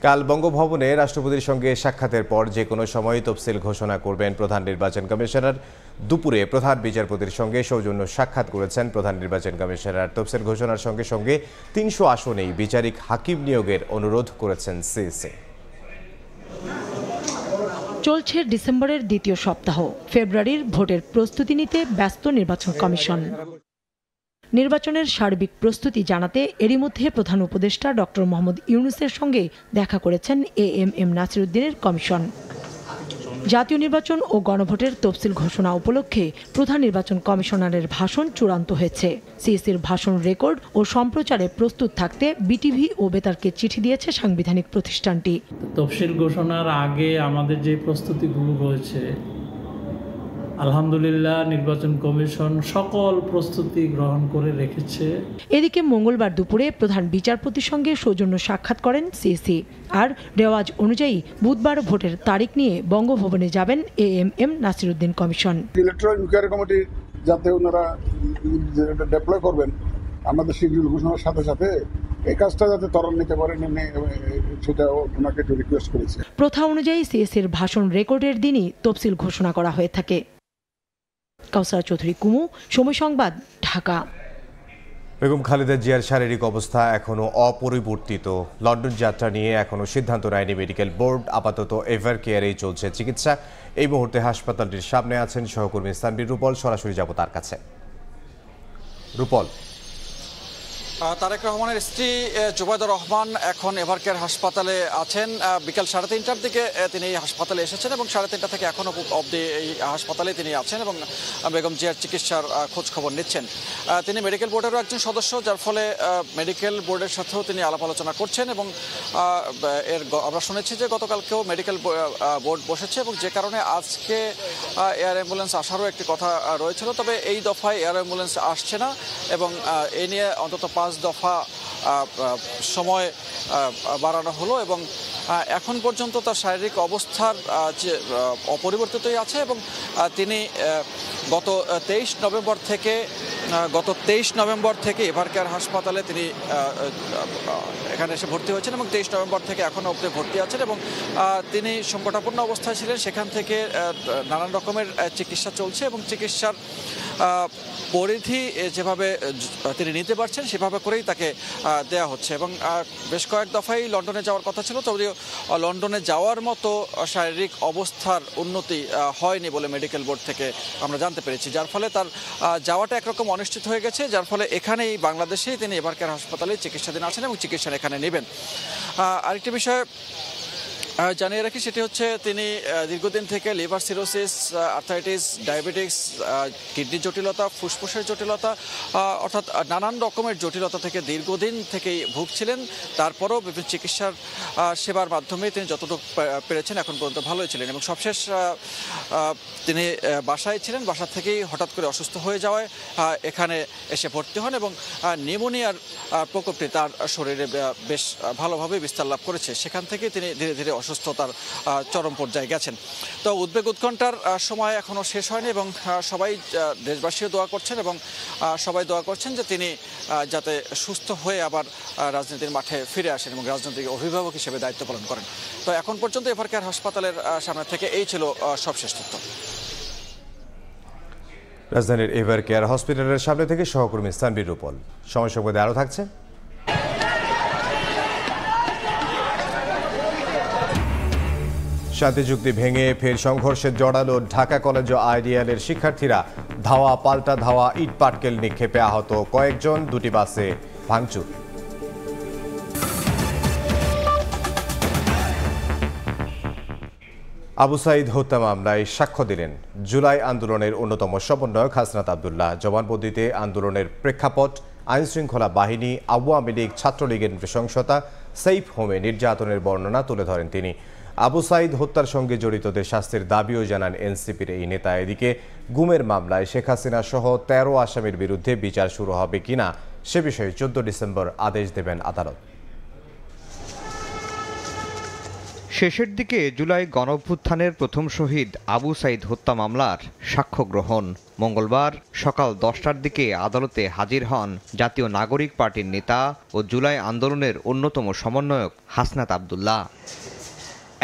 কাল বঙ্গভবনে রাষ্ট্রপতির সঙ্গে সাক্ষাতের পর যে কোনো সময় তফসিল ঘোষণা করবেন প্রধান নির্বাচন কমিশনার। দুপুরে প্রধান বিচারপতির সঙ্গে সৌজন্য সাক্ষাৎ করেছেন প্রধান নির্বাচন কমিশনার। তফসিল ঘোষণার সঙ্গে সঙ্গে 300 আসনেই বিচারিক হাকিম নিয়োগের অনুরোধ করেছেন সিইসি। চলছে ডিসেম্বরের দ্বিতীয় সপ্তাহ। ফেব্রুয়ারির ভোটের প্রস্তুতি নিতে ব্যস্ত নির্বাচন কমিশন। নির্বাচনের সার্বিক প্রস্তুতি জানাতে এরই মধ্যে প্রধান উপদেষ্টা ডক্টর মোহাম্মদ ইউনূসের সঙ্গে দেখা করেছেন এএমএম নাসিরউদ্দিনের কমিশন। জাতীয় নির্বাচন ও গণভোটের তফসিল ঘোষণা উপলক্ষে প্রধান নির্বাচন কমিশনারের ভাষণ চূড়ান্ত হয়েছে। সিইসির ভাষণ রেকর্ড ও সম্প্রচারে প্রস্তুত থাকতে বিটিভি ও বেতারকে চিঠি দিয়েছে সাংবিধানিক প্রতিষ্ঠানটি। তফসিল ঘোষণার আগে আমাদের যে প্রস্তুতিগুলো রয়েছে, আলহামদুলিল্লাহ নির্বাচন কমিশন সকল প্রস্তুতি গ্রহণ করে রেখেছে। এদিকে মঙ্গলবার দুপুরে প্রধান বিচারপতির সঙ্গে সৌজন্য সাক্ষাৎ করেন সিইসি। আর রেওয়াজ অনুযায়ী বুধবার ভোটের তারিখ নিয়ে বঙ্গভবনে যাবেন AMM Nasiruddin commission. Electoral inquiry committee যাতে ওনারা ডেপ্লয় করবেন আমাদের শিডিউল ঘোষণার সাথে সাথে, এই কাজটা যাতে ত্বরান্বিত নিতে পারেন সেটা ওনাকে একটু রিকোয়েস্ট করেছে। প্রথা অনুযায়ী সিইসির ভাষণ রেকর্ডের দিনই তফসিল ঘোষণা করা হয়ে থাকে। কাউসার চৌধুরী কুমু, সময় সংবাদ, ঢাকা। বেগম খালেদা জিয়ার শারীরিক অবস্থা এখনও অপরিবর্তিত। লন্ডন যাত্রা নিয়ে এখনও সিদ্ধান্ত নেয়নি মেডিকেল বোর্ড। আপাতত এভার কেয়ারেই চলছে চিকিৎসা। এই মুহূর্তে হাসপাতালটির সামনে আছেন সহকর্মী সানবির রূপল। সরাসরি যাব তার কাছে। রূপল, তারেক রহমানের স্ত্রী জুবাইদুর রহমান এখন এভার কেয়ার হাসপাতালে আছেন। বিকাল 3:30টার দিকে তিনি হাসপাতালে এসেছেন এবং 3:30টা থেকে এখনও অবধি এই হাসপাতালে তিনি আছেন এবং বেগম জিয়ার চিকিৎসার খোঁজ খবর নিচ্ছেন। তিনি মেডিকেল বোর্ডেরও একজন সদস্য, যার ফলে মেডিকেল বোর্ডের সাথেও তিনি আলাপ আলোচনা করছেন এবং আমরা শুনেছি যে গতকালকেও মেডিকেল বোর্ড বসেছে এবং যে কারণে আজকে এয়ার অ্যাম্বুলেন্স আসারও একটি কথা রয়েছিল। তবে এই দফায় এয়ার অ্যাম্বুলেন্স আসছে না এবং এ নিয়ে অন্তত 5 দফা সময় বাড়ানো হলো এবং এখন পর্যন্ত তার শারীরিক অবস্থার যে অপরিবর্তিতই আছে এবং তিনি গত 23 নভেম্বর থেকে এভারকেয়ার হাসপাতালে তিনি এখানে এসে ভর্তি হয়েছেন এবং 23 নভেম্বর থেকে এখনও অবধি ভর্তি আছেন এবং তিনি সংকটাপন্ন অবস্থায় ছিলেন। সেখান থেকে নানান রকমের চিকিৎসা চলছে এবং চিকিৎসার পরিধি যেভাবে তিনি নিতে পারছেন সেভাবে করেই তাকে দেয়া হচ্ছে এবং বেশ কয়েক দফায় লন্ডনে যাওয়ার কথা ছিল, তবে লন্ডনে যাওয়ার মতো শারীরিক অবস্থার উন্নতি হয়নি বলে মেডিকেল বোর্ড থেকে আমরা জানতে পেরেছি, যার ফলে তার যাওয়াটা একরকম অনিশ্চিত হয়ে গেছে, যার ফলে এখানেই বাংলাদেশেই তিনি এভারকেয়ার হাসপাতালে চিকিৎসাধীন আছেন এবং চিকিৎসা এখানে নেবেন। আরেকটি বিষয় জানিয়ে রাখি, সেটি হচ্ছে তিনি দীর্ঘদিন থেকে liver cirrhosis, arthritis, diabetics, kidney জটিলতা, ফুসফুসের জটিলতা, অর্থাৎ নানান রকমের জটিলতা থেকে দীর্ঘদিন থেকেই ভুগছিলেন। তারপরও বিভিন্ন চিকিৎসার সেবার মাধ্যমে তিনি যতটুকু পেরেছেন এখন পর্যন্ত ভালোই ছিলেন এবং সবশেষ তিনি বাসায় ছিলেন। বাসা থেকেই হঠাৎ করে অসুস্থ হয়ে যাওয়ায় এখানে এসে ভর্তি হন এবং নিউমোনিয়ার প্রকোপটি তার শরীরে বেশ ভালোভাবে বিস্তার লাভ করেছে। সেখান থেকে তিনি ধীরে ধীরে অসুস্থতার চরম পর্যায়ে গেছেন। তো উদ্বেগ উৎকণ্ঠার সময় এখনও শেষ হয়নি এবং সবাই দেশবাসীও দোয়া করছেন এবং সবাই দোয়া করছেন যে তিনি যাতে সুস্থ হয়ে আবার রাজনীতির মাঠে ফিরে আসেন এবং রাজনৈতিক অভিভাবক হিসেবে দায়িত্ব পালন করেন। তো এখন পর্যন্ত এভারকেয়ার হাসপাতালের সামনে থেকে এই ছিল সবশেষ তথ্য। রাজধানীর এভারকেয়ার হসপিটালের সামনে থেকে সহকর্মী সানবীর রূপল। সময় সংবাদে আরও থাকছে। শান্তি চুক্তি ভেঙে ফের সংঘর্ষে জড়ালো ঢাকা কলেজ ও আইডিয়ালের শিক্ষার্থীরা। ধাওয়া পাল্টা ধাওয়া, ইট পাটকেল নিক্ষেপে আহত কয়েকজন, দুটি বাসে ভাঙচুর। আবু সাইদ হত্যা মামলায় সাক্ষ্য দিলেন জুলাই আন্দোলনের অন্যতম সমন্বয়ক হাসনাত আব্দুল্লাহ। জবানবন্দিতে আন্দোলনের প্রেক্ষাপট, আইনশৃঙ্খলা বাহিনী, আওয়ামী লীগ, ছাত্রলীগের নৃশংসতা, সেফ হোমে নির্যাতনের বর্ণনা তুলে ধরেন তিনি। আবু সাইদ হত্যার সঙ্গে জড়িতদের শাস্তির দাবিও জানান এনসিপির এই নেতা। এদিকে গুমের মামলায় শেখ হাসিনা সহ 13 আসামির বিরুদ্ধে বিচার শুরু হবে কিনা সে বিষয়ে 14 ডিসেম্বর আদেশ দেবেন আদালত। শেষের দিকে জুলাই গণঅভ্যুত্থানের প্রথম শহীদ আবু সাইদ হত্যা মামলার সাক্ষ্য গ্রহণ। মঙ্গলবার সকাল 10টার দিকে আদালতে হাজির হন জাতীয় নাগরিক পার্টির নেতা ও জুলাই আন্দোলনের অন্যতম সমন্বয়ক হাসনাত আব্দুল্লাহ।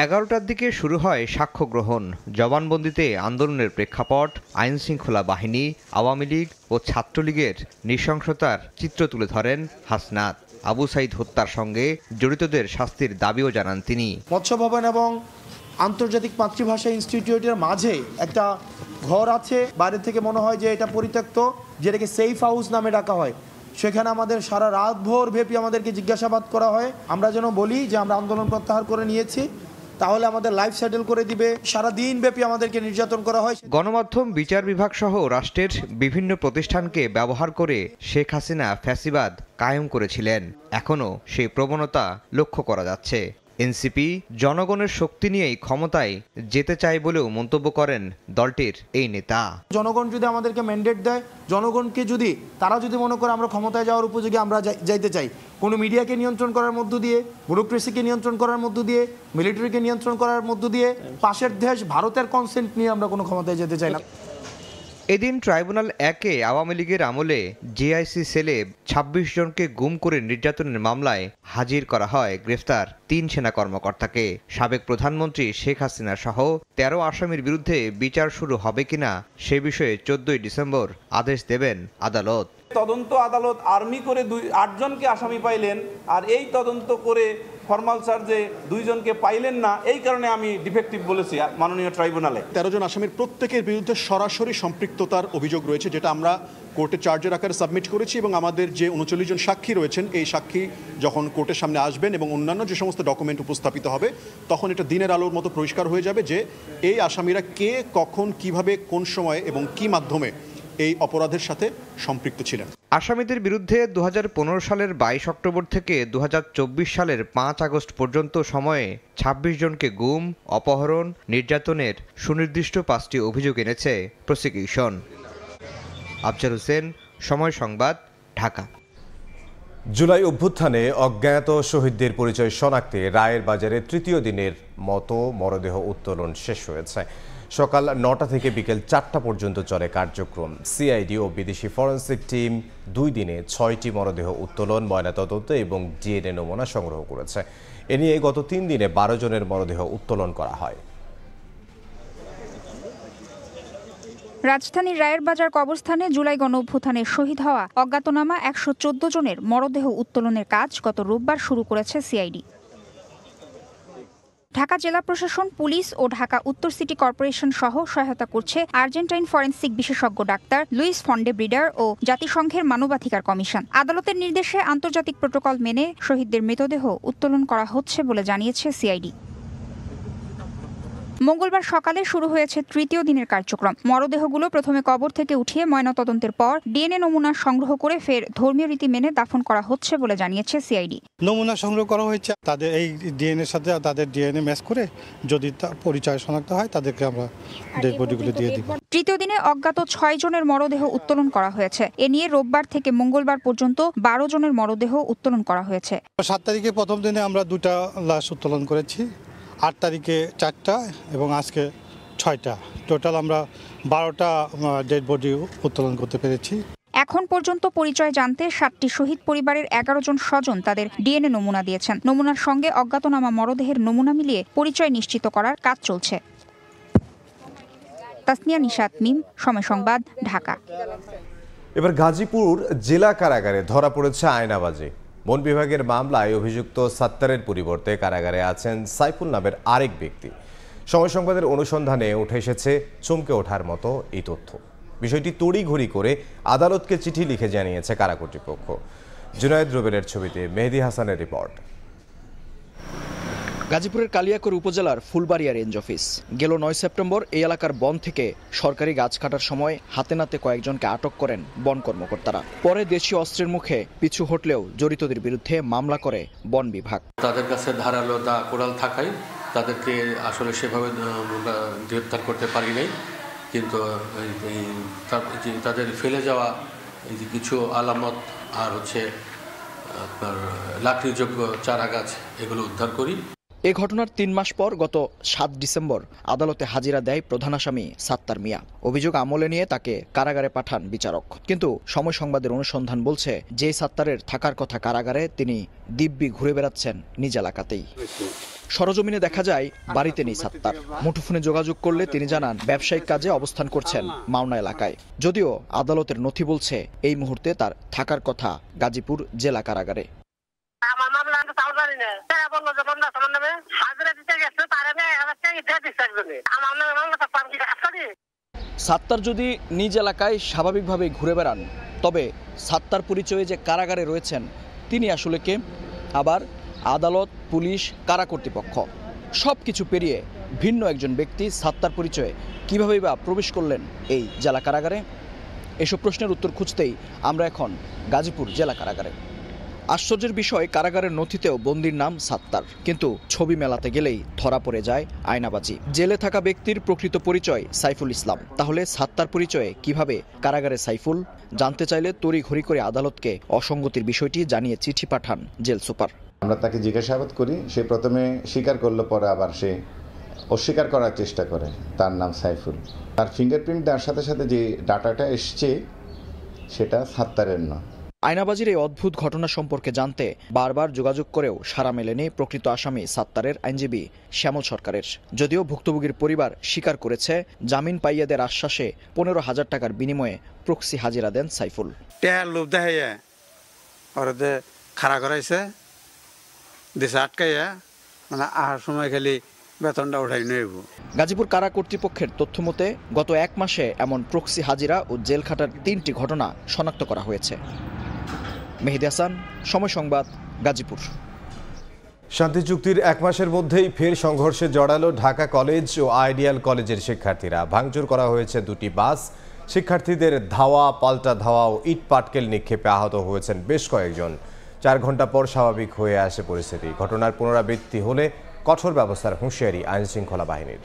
11টার দিকে শুরু হয় সাক্ষ্য গ্রহণ। জবানবন্দিতে আন্দোলনের প্রেক্ষাপট, আইনশৃঙ্খলা বাহিনী, আওয়ামী লীগ ও ছাত্রলীগের নৃশংসতার চিত্র তুলে ধরেন হাসনাত। আবু সাইদ হত্যার সঙ্গে জড়িতদের শাস্তির দাবিও জানান তিনি। মৎস্য ভবন এবং আন্তর্জাতিক মাতৃভাষা ইনস্টিটিউটের মাঝে একটা ঘর আছে, বাইরে থেকে মনে হয় যে এটা পরিত্যক্ত, যেটাকে সেফ হাউস নামে ডাকা হয়। সেখানে আমাদের সারা রাত ভোর ব্যাপী আমাদেরকে জিজ্ঞাসাবাদ করা হয়। আমরা যেন বলি যে আমরা আন্দোলন প্রত্যাহার করে নিয়েছি, তাহলে আমাদের লাইফ সেটেল করে দিবে। সারা দিন ব্যাপী আমাদেরকে নির্যাতন করা হয়। গণমাধ্যম, বিচার বিভাগ সহ রাষ্ট্রের বিভিন্ন প্রতিষ্ঠানকে ব্যবহার করে শেখ হাসিনা ফ্যাসিবাদ কায়েম করেছিলেন। এখনও সেই প্রবণতা লক্ষ্য করা যাচ্ছে। এনসিপি জনগণের শক্তি নিয়েই ক্ষমতায় যেতে চায় বলেও মন্তব্য করেন দলটির এই নেতা। জনগণ যদি আমাদেরকে ম্যান্ডেট দেয়, জনগণকে যদি তারা যদি মনে করে আমরা ক্ষমতায় যাওয়ার উপযোগী আমরা যাইতে চাই, কোনো মিডিয়াকে নিয়ন্ত্রণ করার মধ্য দিয়ে, ব্যুরোক্রেসিকে নিয়ন্ত্রণ করার মধ্য দিয়ে, মিলিটারিকে নিয়ন্ত্রণ করার মধ্য দিয়ে, পাশের দেশ ভারতের কনসেন্ট নিয়ে আমরা কোনো ক্ষমতায় যেতে চাই না। এদিন ট্রাইব্যুনাল 1-এ আওয়ামী লীগের আমলে জেআইসি সেলে 26 জনকে গুম করে নির্যাতনের মামলায় হাজির করা হয় গ্রেফতার 3 সেনা কর্মকর্তাকে। সাবেক প্রধানমন্ত্রী শেখ হাসিনা সহ 13 আসামির বিরুদ্ধে বিচার শুরু হবে কিনা সে বিষয়ে 14 ডিসেম্বর আদেশ দেবেন আদালত। তদন্ত আদালত আর্মি করে 8 জনকে আসামি পাইলেন, আর এই তদন্ত করে ফরমাল চার্জে 2 জনকে পাইলেন না, এই কারণে আমি ডিফেক্টিভ বলেছি মাননীয় ট্রাইব্যুনালে। 13 জন আসামির প্রত্যেকের বিরুদ্ধে সরাসরি সম্পৃক্ততার অভিযোগ রয়েছে, যেটা আমরা কোর্টে চার্জের আকারে সাবমিট করেছি এবং আমাদের যে 39 জন সাক্ষী রয়েছেন, এই সাক্ষী যখন কোর্টের সামনে আসবেন এবং অন্যান্য যে সমস্ত ডকুমেন্ট উপস্থাপিত হবে, তখন এটা দিনের আলোর মতো পরিষ্কার হয়ে যাবে যে এই আসামিরা কে, কখন, কিভাবে, কোন সময়ে এবং কি মাধ্যমে এই অপরাধের সাথে সম্পৃক্ত ছিলেন। আসামিদের বিরুদ্ধে 2015 সালের 22 অক্টোবর থেকে 2024 সালের 5 আগস্ট পর্যন্ত সময়ে 26 জনকে গুম, অপহরণ, নির্যাতনের সুনির্দিষ্ট 5টি অভিযোগ এনেছে প্রসিকিউশন। আফজাল হোসেন, সময় সংবাদ, ঢাকা। জুলাই অভ্যুত্থানে অজ্ঞাত শহীদদের পরিচয় শনাক্তে রায়ের বাজারে তৃতীয় দিনের মতো মরদেহ উত্তোলন শেষ হয়েছে। সকাল 9টা থেকে বিকেল 4টা পর্যন্ত চলে কার্যক্রম। সিআইডি ও বিদেশি ফরেনসিক টিম 2 দিনে 6টি মরদেহ উত্তোলন, ময়নাতদন্ত এবং ডিএনএ নমুনা সংগ্রহ করেছে। এ নিয়ে গত 3 দিনে 12 জনের মরদেহ উত্তোলন করা হয়। রাজধানীর রায়ের বাজার কবরস্থানে জুলাই গণঅভ্যুত্থানে শহীদ হওয়া অজ্ঞাতনামা 114 জনের মরদেহ উত্তোলনের কাজ গত রোববার শুরু করেছে সিআইডি। ঢাকা জেলা প্রশাসন, পুলিশ ও ঢাকা উত্তর সিটি কর্পোরেশন সহ সহায়তা করছে আর্জেন্টাইন ফরেনসিক বিশেষজ্ঞ ডাক্তার লুইস ফন্ডে ব্রিডার ও জাতিসংঘের মানবাধিকার কমিশন। আদালতের নির্দেশে আন্তর্জাতিক প্রোটোকল মেনে শহীদদের মৃতদেহ উত্তোলন করা হচ্ছে বলে জানিয়েছে সিআইডি। মঙ্গলবার সকালে শুরু হয়েছে তৃতীয় দিনের কার্যক্রম। মরদেহগুলো প্রথমে কবর থেকে উঠিয়ে ময়নাতদন্তের পর ডিএনএ নমুনা সংগ্রহ করে ফের ধর্মীয় রীতি মেনে দাফন করা হচ্ছে বলে জানিয়েছে সিআইডি। নমুনা সংগ্রহ করা হয়েছে, তাদের এই ডিএনএর সাথে তাদের ডিএনএ ম্যাচ করে যদি পরিচয় শনাক্ত হয় তাদেরকে আমরা ডেড বডিগুলো দিয়ে দিব। তৃতীয় দিনে অজ্ঞাত 6 জনের মরদেহ উত্তোলন করা হয়েছে। এ নিয়ে রোববার থেকে মঙ্গলবার পর্যন্ত 12 জনের মরদেহ উত্তোলন করা হয়েছে। 7 তারিখে প্রথম দিনে আমরা 2টা লাশ উত্তোলন করেছি, 8 তারিখে 4টা এবং আজকে 6টা। টোটাল আমরা 12টা ডেড বডি উত্তোলন করতে পেরেছি। এখন পর্যন্ত পরিচয় জানতে 7টি শহীদ পরিবারের 11 জন স্বজন তাদের ডিএনএ নমুনা দিয়েছেন। নমুনার সঙ্গে অজ্ঞাতনামা মরদেহের নমুনা মিলিয়ে পরিচয় নিশ্চিত করার কাজ চলছে। তাসনিয়া নিশাত মিম, সময় সংবাদ, ঢাকা। এবার গাজীপুর জেলা কারাগারে ধরা পড়েছে আয়নাবাজি। বন বিভাগের মামলায় অভিযুক্ত সাত্তারের পরিবর্তে কারাগারে আছেন সাইফুল নামের আরেক ব্যক্তি। সময় সংবাদের অনুসন্ধানে উঠে এসেছে চমকে ওঠার মতো এই তথ্য। বিষয়টি তড়িঘড়ি করে আদালতকে চিঠি লিখে জানিয়েছে কারা কর্তৃপক্ষ। জুনায়েদ রুবেলের ছবিতে মেহেদি হাসানের রিপোর্ট। গাজীপুরের কালিয়াকৈর উপজেলার ফুলবাড়িয়া রেঞ্জ অফিস। গেল 9 সেপ্টেম্বর এই এলাকার বন থেকে সরকারি গাছ কাটার সময় হাতে নাতে কয়েকজনকে আটক করেন বন কর্মকর্তারা। পরে দেশীয় অস্ত্রের মুখে পিছু হটলেও জড়িতদের বিরুদ্ধে মামলা করে বন বিভাগ। তাদের কাছে ধারালো দা কোড়াল থাকায় তাদেরকে আসলে সেভাবে গ্রেপ্তার করতে পারি নাই, কিন্তু তাদের ফেলে যাওয়া এই যে কিছু আলামত আর হচ্ছে আপনার লাকড়িযোগ্য চারা গাছ এগুলো উদ্ধার করি। এ ঘটনার 3 মাস পর গত 7 ডিসেম্বর আদালতে হাজিরা দেয় প্রধান আসামি সাত্তার মিয়া। অভিযোগ আমলে নিয়ে তাকে কারাগারে পাঠান বিচারক। কিন্তু সময় সংবাদের অনুসন্ধান বলছে, যে সাত্তারের থাকার কথা কারাগারে, তিনি দিব্যি ঘুরে বেড়াচ্ছেন নিজ এলাকাতেই। সরজমিনে দেখা যায় বাড়িতে নেই সাত্তার। মুঠোফোনে যোগাযোগ করলে তিনি জানান ব্যবসায়িক কাজে অবস্থান করছেন মাওনা এলাকায়। যদিও আদালতের নথি বলছে এই মুহূর্তে তার থাকার কথা গাজীপুর জেলা কারাগারে। সাত্তার যদি নিজ এলাকায় স্বাভাবিকভাবে ঘুরে বেড়ান, তবে সাত্তার পরিচয়ে যে কারাগারে রয়েছেন তিনি আসলে কে? আবার আদালত, পুলিশ, কারা কর্তৃপক্ষ সবকিছু পেরিয়ে ভিন্ন একজন ব্যক্তি সাত্তার পরিচয়ে কিভাবেই বা প্রবেশ করলেন এই জেলা কারাগারে? এসব প্রশ্নের উত্তর খুঁজতেই আমরা এখন গাজীপুর জেলা কারাগারে। আশ্চর্যের বিষয়, কারাগারের নথিতেও বন্দির নাম সাত্তার, কিন্তু ছবি মেলাতে গেলেই ধরা পড়ে যায় আয়নাবাজি। জেলে থাকা ব্যক্তির প্রকৃত পরিচয় সাইফুল ইসলাম। তাহলে সাত্তার পরিচয়ে কিভাবে কারাগারে সাইফুল? জানতে চাইলে তড়িঘড়ি করে আদালতকে অসঙ্গতির বিষয়টি জানিয়ে চিঠি পাঠান জেল সুপার। আমরা তাকে জিজ্ঞাসাবাদ করি, সে প্রথমে স্বীকার করলো, পরে আবার সে অস্বীকার করার চেষ্টা করে তার নাম সাইফুল। তার ফিঙ্গারপ্রিন্ট দেওয়ার সাথে সাথে যে ডাটাটা এসছে সেটা সাত্তারের নয়। আয়নাবাজির এই অদ্ভুত ঘটনা সম্পর্কে জানতে বারবার যোগাযোগ করেও সাড়া মেলেনি প্রকৃত আসামি সাত্তারের আইনজীবী শ্যামল সরকারের। যদিও ভুক্তভোগীর পরিবার স্বীকার করেছে, জামিন পাইয়ে দেওয়ার আশ্বাসে 15,000 টাকার বিনিময়ে প্রক্সি হাজিরা দেন সাইফুল। লোভ দেখাইয়া ওরা খাড়া করাইছে, দেশে আটকাইয়া, মানে আহার সময় খালি বেতনটা উঠাই নেব। গাজীপুর কারা কর্তৃপক্ষের তথ্য মতে গত 1 মাসে এমন প্রক্সি হাজিরা ও জেল খাটার 3টি ঘটনা শনাক্ত করা হয়েছে। মেহেদি হাসান, সময় সংবাদ, গাজীপুর। শান্তি চুক্তির 1 মাসের মধ্যেই ফের সংঘর্ষে জড়ালো ঢাকা কলেজ ও আইডিয়াল কলেজের শিক্ষার্থীরা। ভাঙচুর করা হয়েছে 2টি বাস। শিক্ষার্থীদের ধাওয়া, পাল্টা ধাওয়া ও ইট পাটকেল নিক্ষেপে আহত হয়েছেন বেশ কয়েকজন। 4 ঘন্টা পর স্বাভাবিক হয়ে আসে পরিস্থিতি। ঘটনার পুনরাবৃত্তি হলে কঠোর ব্যবস্থার হুঁশিয়ারি আইনশৃঙ্খলা বাহিনীর।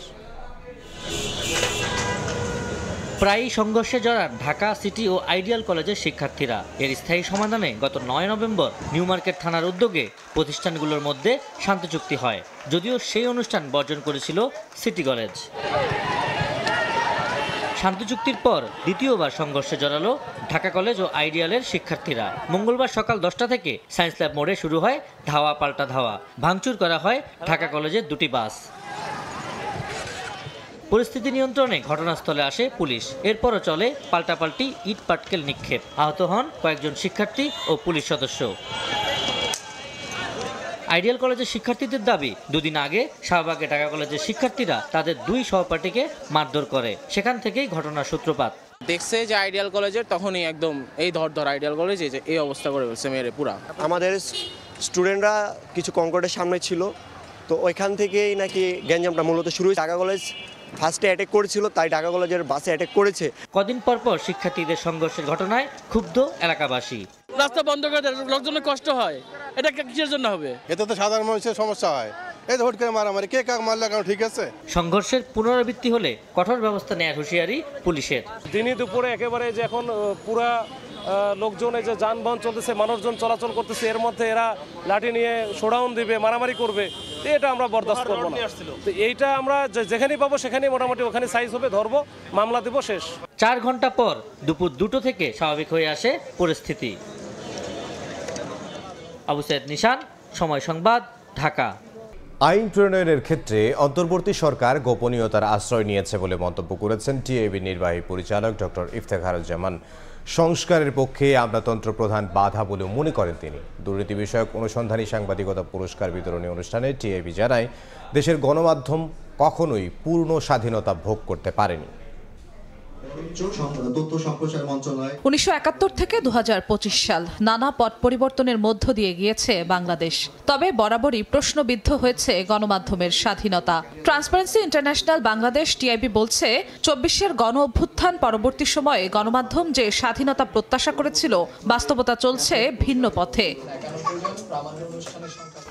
প্রায়ই সংঘর্ষে জড়ান ঢাকা সিটি ও আইডিয়াল কলেজের শিক্ষার্থীরা। এর স্থায়ী সমাধানে গত 9 নভেম্বর নিউ মার্কেট থানার উদ্যোগে প্রতিষ্ঠানগুলোর মধ্যে শান্তি চুক্তি হয়, যদিও সেই অনুষ্ঠান বর্জন করেছিল সিটি কলেজ। শান্তি চুক্তির পর দ্বিতীয়বার সংঘর্ষে জড়ালো ঢাকা কলেজ ও আইডিয়ালের শিক্ষার্থীরা। মঙ্গলবার সকাল 10টা থেকে সায়েন্স ল্যাব মোড়ে শুরু হয় ধাওয়া পাল্টা ধাওয়া। ভাঙচুর করা হয় ঢাকা কলেজের 2টি বাস। পরিস্থিতি নিয়ন্ত্রণে ঘটনাস্থলে আসে পুলিশ। এরপরও চলে পাল্টাপাল্টি ইট পাটকেল নিক্ষেপ। আহত হন কয়েকজন শিক্ষার্থী ও পুলিশ সদস্য। আইডিয়াল কলেজের শিক্ষার্থীদের দাবি, দুদিন আগে শাহবাগে ঢাকা কলেজের শিক্ষার্থীরা তাদের 2 সহপাঠীকে মারধর করে। সেখান থেকেই ঘটনার সূত্রপাত। দেখছে যে আইডিয়াল কলেজের, তখনই একদম এই ধর আইডিয়াল কলেজে যে এই অবস্থা করে ফেলছে মেরে পুরা। আমাদের স্টুডেন্টরা কিছু কনকর্ডের সামনে ছিল, তো ওইখান থেকেই নাকি গ্যাঞ্জামটা মূলত শুরু হয়েছে। ঢাকা কলেজ ফার্স্টে অ্যাটাক করেছিল, তাই ঢাকা কলেজের বাসে অ্যাটাক করেছে। কদিন পর শিক্ষার্থীদের সংঘর্ষের ঘটনায় ক্ষুব্ধ এলাকাবাসী। রাস্তা বন্ধ করে লোকজনের কষ্ট হয়, এটা কিসের জন্য হবে? এতে তো সাধারণ মানুষের সমস্যা হয়। এই হুট করে মারামারি, কে কাক মারলে কেন ঠিক আছে? সংঘর্ষের পুনরাবৃত্তি হলে কঠোর ব্যবস্থা নেওয়ার হুঁশিয়ারি পুলিশের। দিনই দুপুরে একেবারে যে এখন পুরা লোকজন, এই যে যানবাহন চলতেছে, মানুষজন চলাচল করতেছে, এর মধ্যে এরা লাঠি নিয়ে শোডাউন দিবে, মারামারি করবে, এটা আমরা বরদাস্ত করবো না। তো এইটা আমরা যেখানেই পাবো সেখানেই মোটামুটি ওখানে সাইজ হবে, ধরবো, মামলা দেবো, শেষ। 4 ঘন্টা পর দুপুর 2টো থেকে স্বাভাবিক হয়ে আসে পরিস্থিতি। আবু সাইদ নিশান, সময় সংবাদ, ঢাকা। আইন প্রণয়নের ক্ষেত্রে অন্তর্বর্তী সরকার গোপনীয়তার আশ্রয় নিয়েছে বলে মন্তব্য করেছেন টিআইবি নির্বাহী পরিচালক ডক্টর ইফতেখারুজ্জামান। সংস্কারের পক্ষে আমলাতন্ত্র প্রধান বাধা বলেও মনে করেন তিনি। দুর্নীতি বিষয়ক অনুসন্ধানী সাংবাদিকতা পুরস্কার বিতরণী অনুষ্ঠানে টিআইবি জানায়, দেশের গণমাধ্যম কখনোই পূর্ণ স্বাধীনতা ভোগ করতে পারেনি। 1971 থেকে 2025 সাল নানা পট পরিবর্তনের মধ্য দিয়ে গিয়েছে বাংলাদেশ। তবে বরাবরই প্রশ্নবিদ্ধ হয়েছে গণমাধ্যমের স্বাধীনতা। ট্রান্সপারেন্সি ইন্টারন্যাশনাল বাংলাদেশ টিআইবি বলছে, 24-এর গণ অভ্যুত্থান পরবর্তী সময়ে গণমাধ্যম যে স্বাধীনতা প্রত্যাশা করেছিল, বাস্তবতা চলছে ভিন্ন পথে।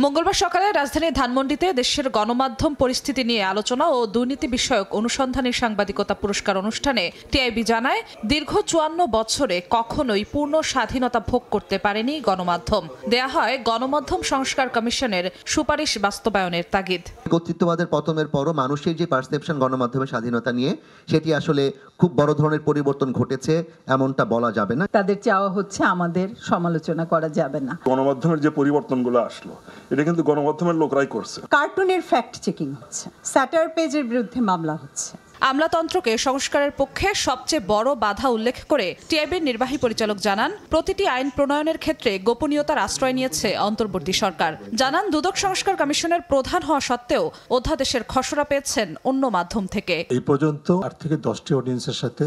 মঙ্গলবার সকালে রাজধানী ধানমন্ডিতে দেশের গণমাধ্যম পরিস্থিতি নিয়ে আলোচনা ও দুর্নীতি বিষয়ক অনুসন্ধানী সাংবাদিকতা পুরস্কার অনুষ্ঠানে টিআইবি জানায়, দীর্ঘ 54 বছরে কখনোই পূর্ণ স্বাধীনতা ভোগ করতে পারেনি গণমাধ্যম। দেয়া হয় গণমাধ্যম সংস্কার কমিশনের সুপারিশ বাস্তবায়নের তাগিদ। কর্তৃত্ববাদের পতনের পরও মানুষের যে পারসেপশন গণমাধ্যমের স্বাধীনতা নিয়ে, সেটি আসলে খুব বড় ধরনের পরিবর্তন ঘটেছে এমনটা বলা যাবে না। তাদের চাওয়া হচ্ছে, আমাদের সমালোচনা করা যাবে না। গণমাধ্যমের যে পরিবর্তনগুলো আসলো, এটা কিন্তু গণমাধ্যমের লোকরাই করছে। কার্টুনের ফ্যাক্ট চেকিং হচ্ছে, স্যাটার পেজের বিরুদ্ধে মামলা হচ্ছে। আমলাতন্ত্রকে সংস্কারের পক্ষে সবচেয়ে বড় বাধা উল্লেখ করে টিআইবির নির্বাহী পরিচালক জানান, প্রতিটি আইন প্রণয়নের ক্ষেত্রে গোপনীয়তার আশ্রয় নিয়েছে অন্তর্বর্তী সরকার। জানান, দুদক সংস্কার কমিশনের প্রধান হওয়া সত্ত্বেও অধ্যাদেশের খসড়া পেয়েছেন অন্য মাধ্যম থেকে। এই পর্যন্ত 8 থেকে 10টি অডিয়েন্সের সাথে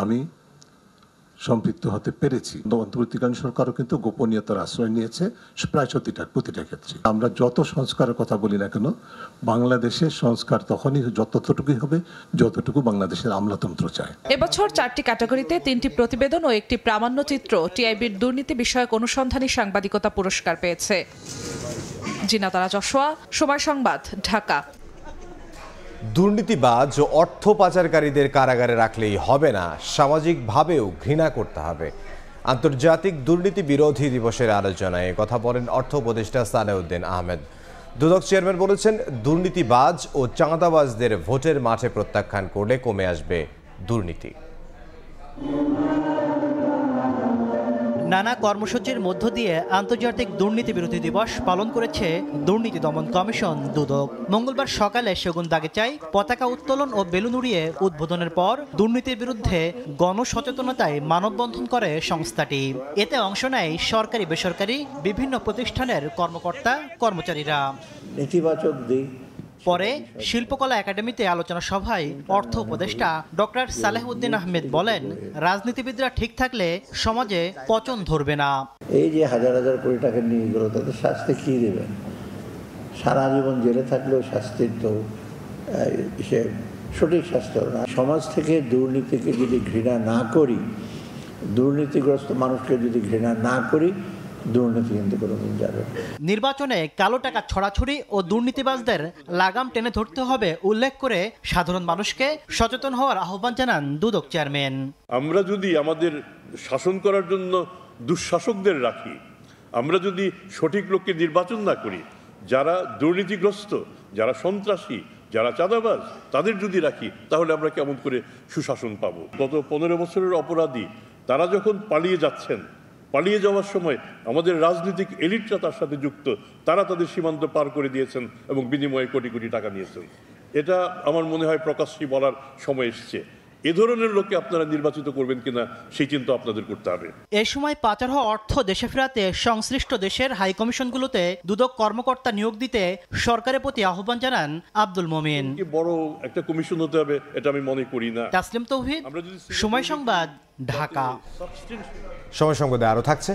আমি সম্পৃক্ত হতে পেরেছি। অন্তর্বর্তীকালীন সরকারও কিন্তু গোপনীয়তার আশ্রয় নিয়েছে প্রায় প্রতিটা ক্ষেত্রে। আমরা যত সংস্কারের কথা বলি না কেন, বাংলাদেশের সংস্কার তখনই যতটুকুই হবে যতটুকু বাংলাদেশের আমলাতন্ত্র চায়। এবছর 4টি ক্যাটাগরিতে 3টি প্রতিবেদন ও 1টি প্রামাণ্যচিত্র টিআইবির দুর্নীতি বিষয়ক অনুসন্ধানী সাংবাদিকতা পুরস্কার পেয়েছে। জিনাতারা যশোয়া, সময় সংবাদ, ঢাকা। দুর্নীতিবাজ ও অর্থ পাচারকারীদের কারাগারে রাখলেই হবে না, সামাজিকভাবেও ঘৃণা করতে হবে। আন্তর্জাতিক দুর্নীতি বিরোধী দিবসের আলোচনায় কথা বলেন অর্থ উপদেষ্টা সালেউদ্দিন আহমেদ। দুদক চেয়ারম্যান বলেছেন, দুর্নীতিবাজ ও চাঁদাবাজদের ভোটের মাঠে প্রত্যাখ্যান করলে কমে আসবে দুর্নীতি। নানা কর্মসূচির মধ্য দিয়ে আন্তর্জাতিক দুর্নীতি বিরোধী দিবস পালন করেছে দুর্নীতি দমন কমিশন দুদক। মঙ্গলবার সকালে সেগুনবাগিচায় পতাকা উত্তোলন ও বেলুন উড়িয়ে উদ্বোধনের পর দুর্নীতির বিরুদ্ধে গণসচেতনতায় মানববন্ধন করে সংস্থাটি। এতে অংশ নেয় সরকারি বেসরকারি বিভিন্ন প্রতিষ্ঠানের কর্মকর্তা কর্মচারীরা। নেতিবাচক দিক পরে শিল্পকলা একাডেমিতে আলোচনা সভায় অর্থ উপদেষ্টা ডক্টর সালেহুদ্দিন আহমেদ বলেন, রাজনীতিবিদরা ঠিক থাকলে সমাজে পচন ধরবে না। এই যে হাজার হাজার কোটি টাকা নিয়ে গেল, তাদের শাস্তি কি দেবেন? সারা জীবন জেলে থাকলেও শাস্তির তো সঠিক শাস্তি হবে না। সমাজ থেকে দুর্নীতিকে যদি ঘৃণা না করি, দুর্নীতিগ্রস্ত মানুষকে যদি ঘৃণা না করি, দুর্নীতি কিন্তু কোনোদিন যাবে না। নির্বাচনে কালো টাকা ছড়াছড়ি ও দুর্নীতিবাজদের লাগাম টেনে ধরতে হবে উল্লেখ করে সাধারণ মানুষকে সচেতন হওয়ার আহ্বান জানান দুদক চেয়ারম্যান। আমরা যদি আমাদের শাসন করার জন্য দুঃশাসকদের রাখি, আমরা যদি সঠিক লোককে নির্বাচন না করি, যারা দুর্নীতিগ্রস্ত, যারা সন্ত্রাসী, যারা চাঁদাবাজ, তাদের যদি রাখি, তাহলে আমরা কেমন করে সুশাসন পাবো? গত 15 বছরের অপরাধী তারা যখন পালিয়ে যাচ্ছেন, পালিয়ে যাওয়ার সময় আমাদের রাজনৈতিক এলিটরা তার সাথে যুক্ত, তারা তাদের সীমান্ত পার করে দিয়েছেন এবং বিনিময়ে কোটি কোটি টাকা নিয়েছেন। এটা আমার মনে হয় প্রকাশ্যে বলার সময় এসেছে। এ ধরনের লোককে আপনারা নির্বাচিত করবেন কিনা সেই চিন্তা আপনাদের করতে হবে। এ সময় পাচার হওয়া অর্থ দেশে ফেরাতে সংশ্লিষ্ট দেশের হাই কমিশনগুলোতে দুদক কর্মকর্তা নিয়োগ দিতে সরকারের প্রতি আহ্বান জানান আব্দুল মোমিন। বড় একটা কমিশন হতে হবে এটা আমি মনে করি না। তাসলিম তৌহিদ, সময় সংবাদ, ঢাকা। সময় সংবাদে আরো থাকছে।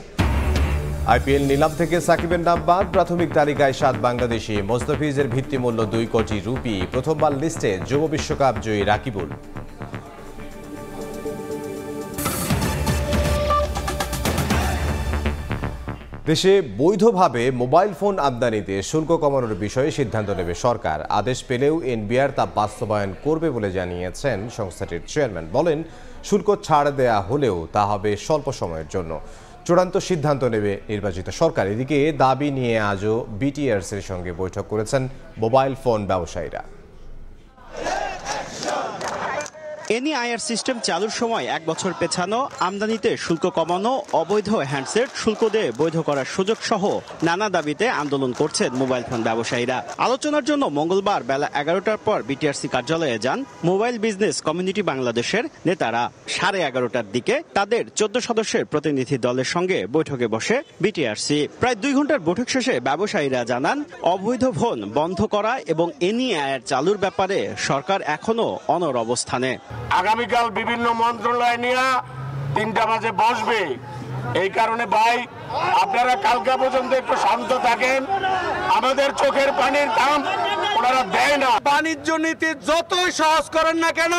আইপিএল নিলাম থেকে সাকিবের নাম বাদ, প্রাথমিক তালিকায় 7 বাংলাদেশি। মোস্তাফিজের ভিত্তিমূল্য 2 কোটি রুপি। প্রথমবার লিস্টে যুব বিশ্বকাপ জয়ী রাকিবুল। দেশে বৈধভাবে মোবাইল ফোন আমদানিতে শুল্ক কমানোর বিষয়ে সিদ্ধান্ত নেবে সরকার। আদেশ পেলেও এনবিআর তা বাস্তবায়ন করবে বলে জানিয়েছেন সংস্থাটির চেয়ারম্যান। বলেন, শুল্ক ছাড় দেয়া হলেও তা হবে স্বল্প সময়ের জন্য। চূড়ান্ত সিদ্ধান্ত নেবে নির্বাচিত সরকার। এদিকে দাবি নিয়ে আজও বিটিআরসির সঙ্গে বৈঠক করেছেন মোবাইল ফোন ব্যবসায়ীরা। এনইআইআর সিস্টেম চালুর সময় 1 বছর পেছানো, আমদানিতে শুল্ক কমানো, অবৈধ হ্যান্ডসেট শুল্ক দিয়ে বৈধ করার সুযোগ সহ নানা দাবিতে আন্দোলন করছেন মোবাইল ফোন ব্যবসায়ীরা। আলোচনার জন্য মঙ্গলবার বেলা 11টার পর বিটিআরসি কার্যালয়ে যান মোবাইল বিজনেস কমিউনিটি বাংলাদেশের নেতারা। 11:30টার দিকে তাদের 14 সদস্যের প্রতিনিধি দলের সঙ্গে বৈঠকে বসে বিটিআরসি। প্রায় 2 ঘন্টার বৈঠক শেষে ব্যবসায়ীরা জানান, অবৈধ ফোন বন্ধ করা এবং এনইআইআর চালুর ব্যাপারে সরকার এখনো অনড় অবস্থানে। আগামীকাল বিভিন্ন মন্ত্রণালয় নিয়ে 3টা বাজে বসবে। এই কারণে ভাই, আপনারা কালকা পর্যন্ত একটু শান্ত থাকেন। আমাদের চোখের পানির দাম ওনারা দেয় না। বাণিজ্য নীতি যতই সহজ করেন না কেন,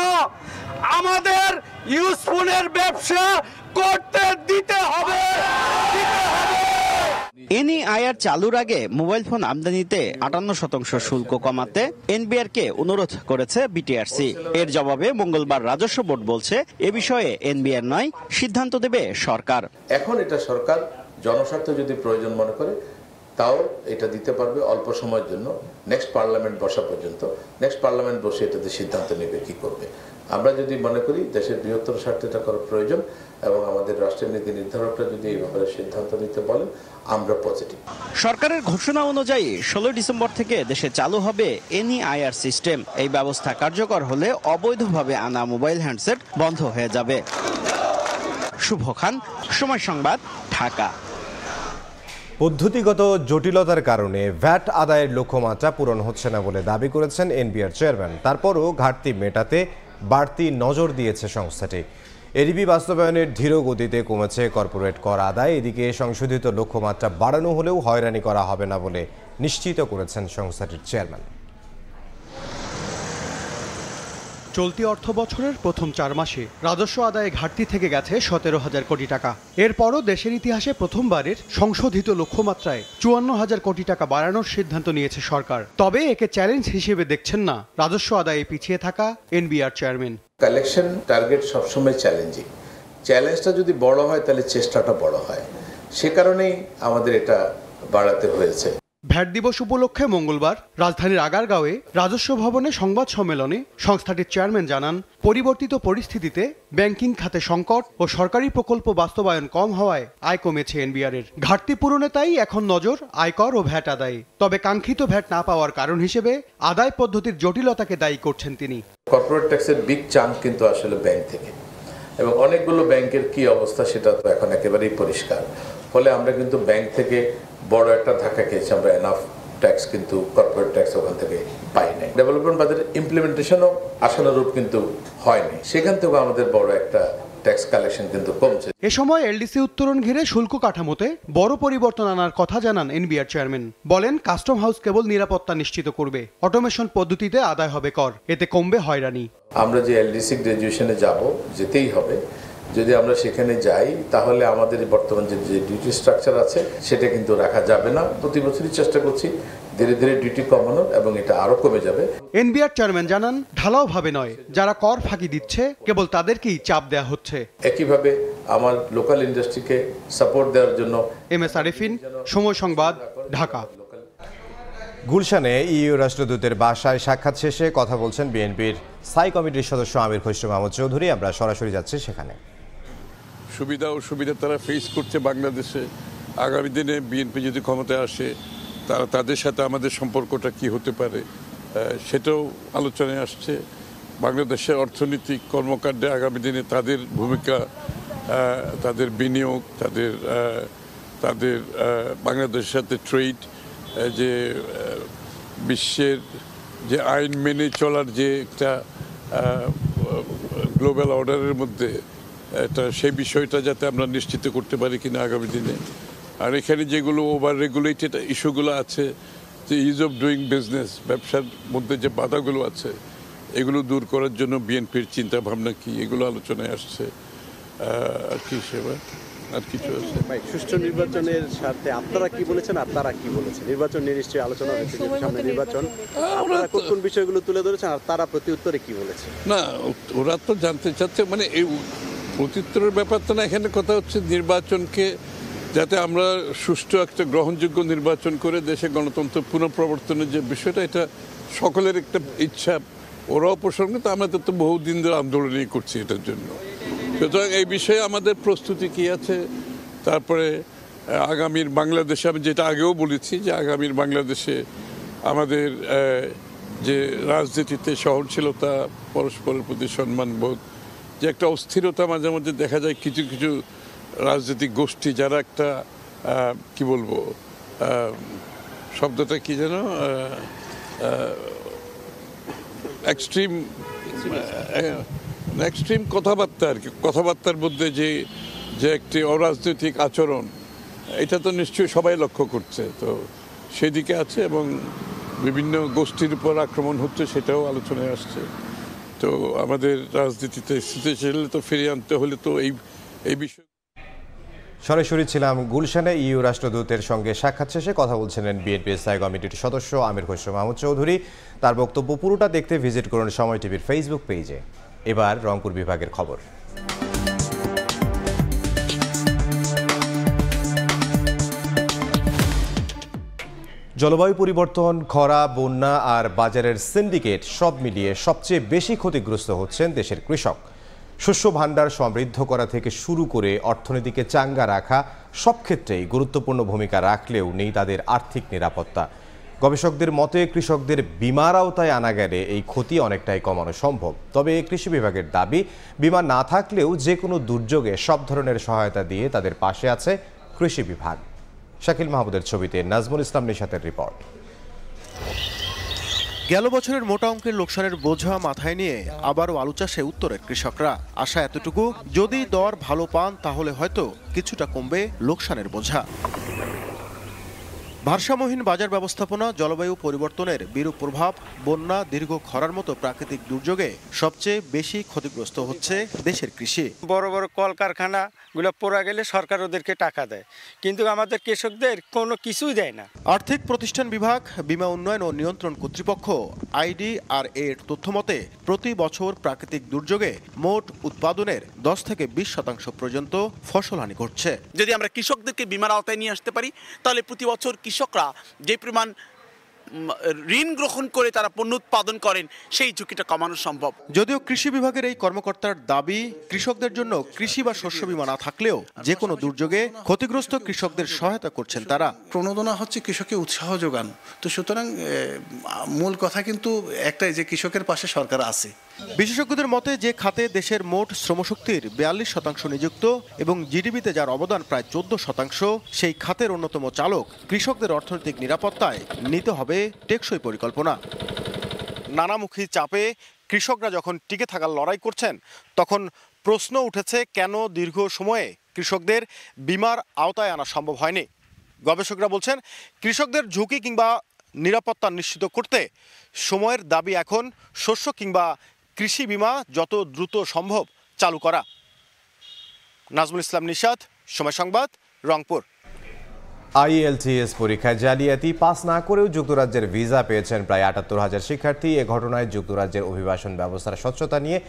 আমাদের ইউজফোনের ব্যবসা করতে দিতে হবে। এনইআইআর চালুর আগে মোবাইল ফোন আমদানিতে 58% শুল্ক কমাতে এনবিআরকে অনুরোধ করেছে বিটিআরসি। এর জবাবে মঙ্গলবার রাজস্ব বোর্ড বলছে, এ বিষয়ে এনবিআর নয়, সিদ্ধান্ত দেবে সরকার। এখন এটা সরকার জনস্বার্থ যদি প্রয়োজন মনে করে তাও এটা দিতে পারবে অল্প সময়ের জন্য, নেক্সট পার্লামেন্ট বসা পর্যন্ত। নেক্সট পার্লামেন্ট বসে এটাতে সিদ্ধান্ত নেবে কি করবে। আমরা যদি মনে করি দেশের বৃহত্তর স্বার্থে এটা করার প্রয়োজন এবং আমাদের রাষ্ট্রের নীতি নির্ধারকরা যদি এই ব্যাপারে সিদ্ধান্ত নিতে বলেন, আমরা পজিটিভ। সরকারের ঘোষণা অনুযায়ী 16 ডিসেম্বর থেকে দেশে চালু হবে এনইআইআর সিস্টেম। এই ব্যবস্থা কার্যকর হলে অবৈধভাবে আনা মোবাইল হ্যান্ডসেট বন্ধ হয়ে যাবে। শুভ খান, সময় সংবাদ, ঢাকা। পদ্ধতিগত জটিলতার কারণে ভ্যাট আদায়ের লক্ষ্যমাত্রা পূরণ হচ্ছে না বলে দাবি করেছেন এনবিআর চেয়ারম্যান। তারপরও ঘাটতি মেটাতে বাড়তি নজর দিয়েছে সংস্থাটি। এডিবি বাস্তবায়নের ধীর গতিতে কমেছে কর্পোরেট কর আদায়। এদিকে সংশোধিত লক্ষ্যমাত্রা বাড়ানো হলেও হয়রানি করা হবে না বলে নিশ্চিত করেছেন সংস্থাটির চেয়ারম্যান। চলতি অর্থ বছরের প্রথম 4 মাসে রাজস্ব আদায়ে ঘাটতি থেকে গেছে 17,000 কোটি টাকা। এরপরও দেশের ইতিহাসে প্রথমবারের সংশোধিত লক্ষ্যমাত্রায় 54,000 কোটি টাকা বাড়ানোর সিদ্ধান্ত নিয়েছে সরকার। তবে একে চ্যালেঞ্জ হিসেবে দেখছেন না রাজস্ব আদায়ে পিছিয়ে থাকা এনবিআর চেয়ারম্যান। কালেকশন টার্গেট সবসময় চ্যালেঞ্জিং। চ্যালেঞ্জটা যদি বড় হয় তাহলে চেষ্টাটা বড় হয়, সে কারণেই আমাদের এটা বাড়াতে হয়েছে। ভ্যাট দিবস উপলক্ষে মঙ্গলবার রাজধানীর আগারগাঁওয়ে রাজস্ব ভবনে সংবাদ সম্মেলনে সংস্থাটির চেয়ারম্যান জানান, পরিবর্তিত পরিস্থিতিতে ব্যাংকিং খাতে সংকট ও সরকারি প্রকল্প বাস্তবায়ন কম হওয়ায় আয় কমেছে এনবিআর-এর। ঘাটতি পূরণে তাই এখন নজর আয়কর ও ভ্যাট আদায়ে। তবে কাঙ্ক্ষিত ভ্যাট না পাওয়ার কারণ হিসেবে আদায় পদ্ধতির জটিলতাকে দায়ী করছেন তিনি। কর্পোরেট ট্যাক্সের বিগ চাঙ্ক কিন্তু আসলে ব্যাংক থেকে, এবং অনেকগুলো ব্যাংকের কি অবস্থা সেটা তো এখন একেবারেই পরিষ্কার। ফলে আমরা কিন্তু ব্যাংক থেকে বড় একটা ধাক্কা খেয়েছি। আমরা এনাফ ট্যাক্স কিন্তু কর্পোরেট ট্যাক্স ওখান থেকে পাই নাই। ডেভেলপমেন্ট বাজেটের ইমপ্লিমেন্টেশনও আশানুরূপ কিন্তু হয়নি, সেখান থেকে আমাদের বড় একটা ট্যাক্স কালেকশন কিন্তু কমছে। এ সময় এলডিসি উত্তরণ ঘিরে শুল্ক কাঠামোতে বড় পরিবর্তন আনার কথা জানান এনবিআর চেয়ারম্যান। বলেন, কাস্টম হাউস কেবল নিরাপত্তা নিশ্চিত করবে, অটোমেশন পদ্ধতিতে আদায় হবে কর, এতে কমবে হয়রানি। আমরা যে এলডিসি গ্রাজুয়েশনে যেতেই হবে, যদি আমরা সেখানে যাই তাহলে আমাদের বর্তমান যে ডিউটি স্ট্রাকচার আছে সেটা কিন্তু রাখা যাবে না। প্রতি বছরই চেষ্টা করছি ধীরে ধীরে ডিউটি কমানোর, এবং এটা আরো কমে যাবে। এনবিআর চেয়ারম্যান জানান, ঢালাওভাবে নয়, যারা কর ফাঁকি দিচ্ছে কেবল তাদেরকেই চাপ দেওয়া হচ্ছে। একইভাবে আমার লোকাল ইন্ডাস্ট্রিকে সাপোর্ট দেওয়ার জন্য। MS আরিফিন, সময় সংবাদ, ঢাকা। গুলশানে ইইউ রাষ্ট্রদূতের বাসায় সাক্ষাৎ শেষে কথা বলছেন বিএনপির স্থায়ী কমিটির সদস্য আমির খসরু মাহমুদ চৌধুরী। আমরা সরাসরি যাচ্ছি সেখানে। সুবিধা অসুবিধা তারা ফেস করছে বাংলাদেশে। আগামী দিনে বিএনপি যদি ক্ষমতায় আসে তাদের সাথে আমাদের সম্পর্কটা কি হতে পারে সেটাও আলোচনায় আসছে। বাংলাদেশের অর্থনৈতিক কর্মকাণ্ডে আগামী দিনে তাদের ভূমিকা, তাদের বিনিয়োগ, তাদের বাংলাদেশের সাথে ট্রেড, যে বিশ্বের যে আইন মেনে চলার যে একটা গ্লোবাল অর্ডারের মধ্যে সেই বিষয়টা যাতে আমরা নিশ্চিত করতে পারি কিনা আগামী দিনে। আর এখানে যেগুলো ওভার রেগুলেটেড ইস্যুগুলো আছে, যে ইজ অফ ডুইং বিজনেস, ব্যবসার মধ্যে যে বাধাগুলো আছে এগুলো দূর করার জন্য বিএনপির চিন্তা ভাবনা কি, এগুলো আলোচনায় আসছে। আর কি সেবা আর কিছু আছে। সুষ্ঠু নির্বাচনের স্বার্থে আপনারা কি বলেছেন, আপনারা কি বলেছেন? নির্বাচন নিয়ে নিশ্চয়ই আলোচনা হয়েছে, সামনে নির্বাচন, আপনারা কোন বিষয়গুলো তুলে ধরেছেন আর তারা প্রতি উত্তরে কি বলেছে? না, ওরা তো জানতে চাচ্ছে, মানে এই প্রত্যুত্তরের ব্যাপারটা না, এখানে কথা হচ্ছে নির্বাচনকে যাতে আমরা সুষ্ঠু একটা গ্রহণযোগ্য নির্বাচন করে দেশে গণতন্ত্র পুনঃপ্রবর্তনের যে বিষয়টা, এটা সকলের একটা ইচ্ছা। ওরাও পোষণ তো আমাদের তো বহুদিন ধরে আন্দোলনই করছি এটার জন্য। সুতরাং এই বিষয়ে আমাদের প্রস্তুতি কি আছে, তারপরে আগামীর বাংলাদেশে আমি যেটা আগেও বলেছি যে আগামীর বাংলাদেশে আমাদের যে রাজনীতিতে সহনশীলতা, পরস্পরের প্রতি সম্মানবোধ, যে একটা অস্থিরতা মাঝে মধ্যে দেখা যায় কিছু কিছু রাজনৈতিক গোষ্ঠী যারা একটা কি বলবো, শব্দটা কি যেন, এক্সট্রিম কথাবার্তা আর কি, কথাবার্তার মধ্যে যে একটি অরাজনৈতিক আচরণ, এটা তো নিশ্চয়ই সবাই লক্ষ্য করছে। তো সেদিকে আছে এবং বিভিন্ন গোষ্ঠীর উপর আক্রমণ হচ্ছে, সেটাও আলোচনায় আসছে। তো আমাদের রাজনীতিতে স্থিতিশীল তো ফিরিয়ে আনতে হলে তো এই বিষয়। সরাসরি ছিলাম গুলশানে ইইউ রাষ্ট্রদূতের সঙ্গে সাক্ষাৎ শেষে কথা বলছিলেন বিএনপির স্থায়ী কমিটির সদস্য আমির খসরু মাহমুদ চৌধুরী। তার বক্তব্য পুরোটা দেখতে ভিজিট করুন সময় টিভির ফেসবুক পেজে। এবার রংপুর বিভাগের খবর। জলবায়ু পরিবর্তন, খরা, বন্যা আর বাজারের সিন্ডিকেট সব মিলিয়ে সবচেয়ে বেশি ক্ষতিগ্রস্ত হচ্ছেন দেশের কৃষক। শস্য ভাণ্ডার সমৃদ্ধ করা থেকে শুরু করে অর্থনীতিকে চাঙ্গা রাখা সব ক্ষেত্রেই গুরুত্বপূর্ণ ভূমিকা রাখলেও নেই তাদের আর্থিক নিরাপত্তা। গবেষকদের মতে কৃষকদের বীমার আওতায় আনা গেলে এই ক্ষতি অনেকটাই কমানো সম্ভব। তবে কৃষি বিভাগের দাবি, বীমা না থাকলেও যে কোনো দুর্যোগে সব ধরনের সহায়তা দিয়ে তাদের পাশে আছে কৃষি বিভাগ। শাকিল মাহমুদের ছবিতে নাজমুল ইসলাম নিশাতের রিপোর্ট। গেল বছরের মোটা অঙ্কের লোকসানের বোঝা মাথায় নিয়ে আবারও আলু চাষে উত্তরের কৃষকরা। আশা এতটুকু, যদি দর ভালো পান তাহলে হয়তো কিছুটা কমবে লোকসানের বোঝা। ভারসাম্যহীন বাজার ব্যবস্থাপনা, জলবায়ু পরিবর্তনের বিরূপ প্রভাব, বন্যা, দীর্ঘ খরার মতো প্রাকৃতিক দুর্যোগে সবচেয়ে বেশি ক্ষতিগ্রস্ত হচ্ছে দেশের কৃষি। বড় বড় কলকারখানাগুলো পোড়া গেলে সরকার ওদেরকে টাকা দেয়, কিন্তু আমাদের কৃষকদের কোনো কিছুই দেয় না। আর্থিক প্রতিষ্ঠান বিভাগ, বীমা উন্নয়ন ও নিয়ন্ত্রণ কর্তৃপক্ষ IDRA এর তথ্য মতে প্রতি বছর প্রাকৃতিক দুর্যোগে মোট উৎপাদনের 10 থেকে 20% পর্যন্ত ফসলহানি ঘটছে। যদি আমরা কৃষকদেরকে বীমার আওতায় নিয়ে আসতে পারি তাহলে প্রতি বছর কৃষকরা যে পরিমাণ ঋণ গ্রহণ করে তারা পণ্য উৎপাদন করেন সেই ঝুঁকিটা কমানো সম্ভব। যদিও কৃষি বিভাগের এই কর্মকর্তার দাবি, কৃষকদের জন্য কৃষি বা শস্য বীমা না থাকলেও যে কোনো দুর্যোগে ক্ষতিগ্রস্ত কৃষকদের সহায়তা করছেন তারা। প্রণোদনা হচ্ছে কৃষককে উৎসাহ যোগান। তো সুতরাং মূল কথা কিন্তু একটাই, যে কৃষকের পাশে সরকার আছে। বিশেষজ্ঞদের মতে যে খাতে দেশের মোট শ্রমশক্তির 42% নিযুক্ত এবং জিডিপিতে যার অবদান প্রায় 14%, সেই খাতের অন্যতম চালক কৃষকদের অর্থনৈতিক নিরাপত্তায় নিতে হবে টেকসই পরিকল্পনা। নানামুখী চাপে কৃষকরা যখন টিকে থাকার লড়াই করছেন, তখন প্রশ্ন উঠেছে কেন দীর্ঘ সময়ে কৃষকদের বীমার আওতায় আনা সম্ভব হয়নি। গবেষকরা বলছেন কৃষকদের ঝুঁকি কিংবা নিরাপত্তা নিশ্চিত করতে সময়ের দাবি এখন শস্য কিংবা কৃষি বীমা যত দ্রুত সম্ভব চালু করা। নাজমুল ইসলাম নিশাত, সময় সংবাদ, রংপুর। IELTS পরীক্ষায় জালিয়াতি, পাস না করেও যুক্তরাজ্যের ভিসা পেয়েছেন প্রায় ৭৮,০০০ শিক্ষার্থী। এ ঘটনায় যুক্তরাজ্যের অভিবাসন ব্যবস্থার স্বচ্ছতা নিয়ে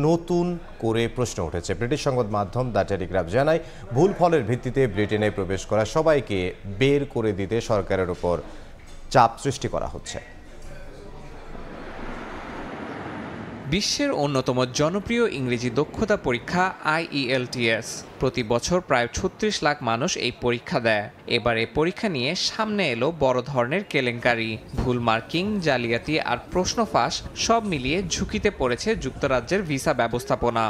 নতুন করে প্রশ্ন উঠেছে। ব্রিটিশ সংবাদ মাধ্যম দ্য টেলিগ্রাফ জানায়, ভুল ফলের ভিত্তিতে ব্রিটেনে প্রবেশ করা সবাইকে বের করে দিতে সরকারের উপর চাপ সৃষ্টি করা হচ্ছে। বিশ্বের অন্যতম জনপ্রিয় ইংরেজি দক্ষতা পরীক্ষা IELTS। প্রতি বছর প্রায় ৩৬ লাখ মানুষ এই পরীক্ষা দেয়। এবার এই পরীক্ষা নিয়ে সামনে এলো বড় ধরনের কেলেঙ্কারি। ভুল মার্কিং, জালিয়াতি আর প্রশ্ন ফাঁস সব মিলিয়ে ঝুঁকিতে পড়েছে যুক্তরাজ্যের ভিসা ব্যবস্থাপনা।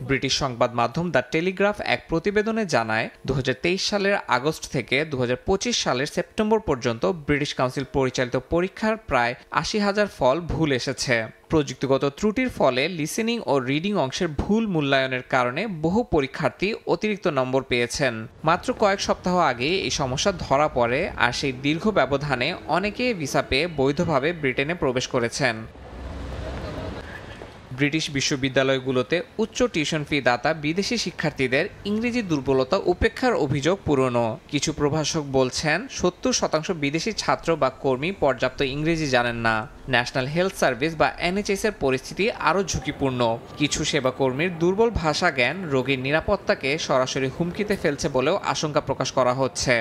ব্রিটিশ সংবাদ মাধ্যম দ্য টেলিগ্রাফ এক প্রতিবেদনে জানায়, ২০২৩ সালের আগস্ট থেকে ২০২৫ সালের সেপ্টেম্বর পর্যন্ত ব্রিটিশ কাউন্সিল পরিচালিত পরীক্ষার প্রায় ৮০,০০০ ফল ভুল এসেছে। প্রযুক্তিগত ত্রুটির ফলে লিসেনিং ও রিডিং অংশের ভুল মূল্যায়নের কারণে বহু পরীক্ষার্থী অতিরিক্ত নম্বর পেয়েছেন। মাত্র কয়েক সপ্তাহ আগে এই সমস্যা ধরা পড়ে, আর সেই দীর্ঘ ব্যবধানে অনেকে ভিসা পেয়ে বৈধভাবে ব্রিটেনে প্রবেশ করেছেন। ব্রিটিশ বিশ্ববিদ্যালয়গুলোতে উচ্চ টিউশন ফি দাতা বিদেশি শিক্ষার্থীদের ইংরেজি দুর্বলতা উপেক্ষার অভিযোগ পুরনো। কিছু প্রভাষক বলছেন ৭০% বিদেশি ছাত্র বা কর্মী পর্যাপ্ত ইংরেজি জানেন না। ন্যাশনাল হেলথ সার্ভিস বা NHS এর পরিস্থিতি আরও ঝুঁকিপূর্ণ। কিছু সেবাকর্মীর দুর্বল ভাষা জ্ঞান রোগীর নিরাপত্তাকে সরাসরি হুমকিতে ফেলছে বলেও আশঙ্কা প্রকাশ করা হচ্ছে।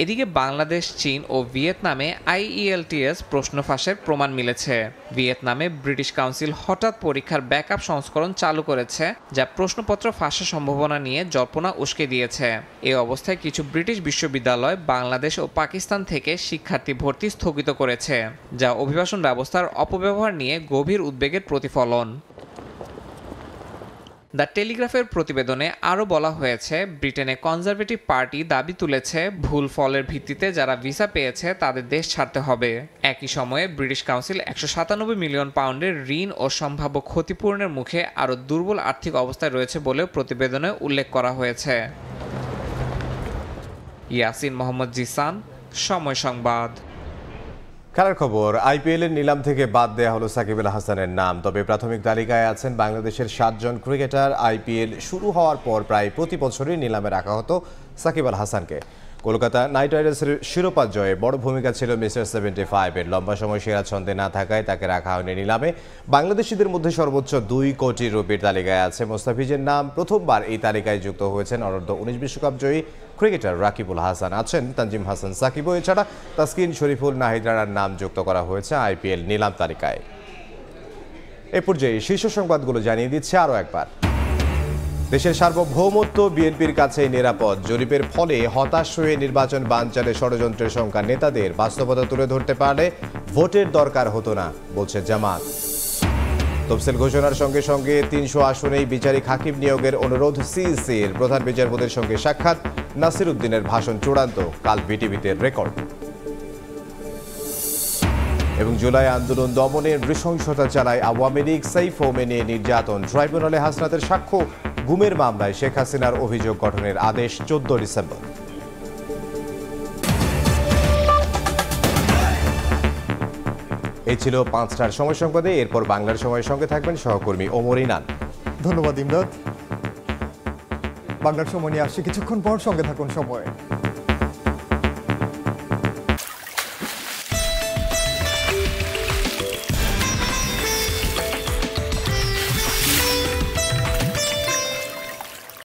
এদিকে বাংলাদেশ, চীন ও ভিয়েতনামে IELTS প্রশ্ন ফাঁসের প্রমাণ মিলেছে। ভিয়েতনামে ব্রিটিশ কাউন্সিল হঠাৎ পরীক্ষার ব্যাকআপ সংস্করণ চালু করেছে, যা প্রশ্নপত্র ফাঁসের সম্ভাবনা নিয়ে জল্পনা উস্কে দিয়েছে। এই অবস্থায় কিছু ব্রিটিশ বিশ্ববিদ্যালয় বাংলাদেশ ও পাকিস্তান থেকে শিক্ষার্থী ভর্তি স্থগিত করেছে, যা অভিবাসন ব্যবস্থার অপব্যবহার নিয়ে গভীর উদ্বেগের প্রতিফলন। দ্য টেলিগ্রাফের প্রতিবেদনে আরও বলা হয়েছে, ব্রিটেনে কনজারভেটিভ পার্টি দাবি তুলেছে ভুল ফলের ভিত্তিতে যারা ভিসা পেয়েছে তাদের দেশ ছাড়তে হবে। একই সময়ে ব্রিটিশ কাউন্সিল ১৯৭ মিলিয়ন পাউন্ডের ঋণ ও সম্ভাব্য ক্ষতিপূরণের মুখে আরও দুর্বল আর্থিক অবস্থায় রয়েছে বলেও প্রতিবেদনে উল্লেখ করা হয়েছে। ইয়াসিন মোহাম্মদ জিসান, সময় সংবাদ। খেলার খবর, IPL এর নিলাম থেকে বাদ দেয়া হলো সাকিব আল হাসানের নাম। তবে প্রাথমিক তালিকায় আছেন বাংলাদেশের 7 জন ক্রিকেটার। IPL শুরু হওয়ার পর প্রায় প্রতি বছরই নিলামে রাখা হতো সাকিব আল হাসানকে। কলকাতা নাইট রাইডার্সের শিরোপা জয়ে বড় ভূমিকা ছিল মিস্টার 75 এর। লম্বা সময় সেরা ছন্দে না থাকায় তাকে রাখা হয়নি নিলামে। বাংলাদেশিদের মধ্যে সর্বোচ্চ 2 কোটি রুপির তালিকায় আছে মোস্তাফিজের নাম। প্রথমবার এই তালিকায় যুক্ত হয়েছেন অনূর্ধ্ব 19 বিশ্বকাপ জয়ী ক্রিকেটার রাকিবুল হাসান। আছেন তানজিম হাসান সাকিব। এছাড়া তাসকিন, শরীফুল, নাহিদ রানার নাম যুক্ত করা হয়েছে IPL নিলাম তালিকায়। এ পর্যায়ে শীর্ষ সংবাদগুলো জানিয়ে দিচ্ছে আরও একবার। দেশের সার্বভৌমত্ব বিএনপির কাছে নিরাপদ। জরিপের ফলে হতাশ হয়ে নির্বাচন বানচালে ষড়যন্ত্রের সংখ্যা নেতাদের বাস্তবতা তুলে ধরতে পারলে ভোটের দরকার হতো না, বলছে জামাত। তফসিল ঘোষণার সঙ্গে সঙ্গে ৩০০ আসনেই বিচারিক হাকিম নিয়োগের অনুরোধ CECর। প্রধান বিচারপতির সঙ্গে সাক্ষাৎ, নাসির উদ্দিনের ভাষণ চূড়ান্ত, কাল বিটিভিতে রেকর্ড। এবং জুলাই আন্দোলন দমনের নৃশংসতা চালায় আওয়ামী লীগ, সাইফ ওমেনে নির্যাতন। ট্রাইব্যুনালে হাসনাতের সাক্ষ্য, গুমের মামলায় শেখ হাসিনার অভিযোগ গঠনের আদেশ 14 ডিসেম্বর। এই ছিল 5টার সময় সংবাদে। এরপর বাংলার সময়ের সঙ্গে থাকবেন সহকর্মী ওমর ইনান। ধন্যবাদ ইমদাদ। বাংলার সময় নিয়ে আসছে কিছুক্ষণ পর, সঙ্গে থাকুন সময়।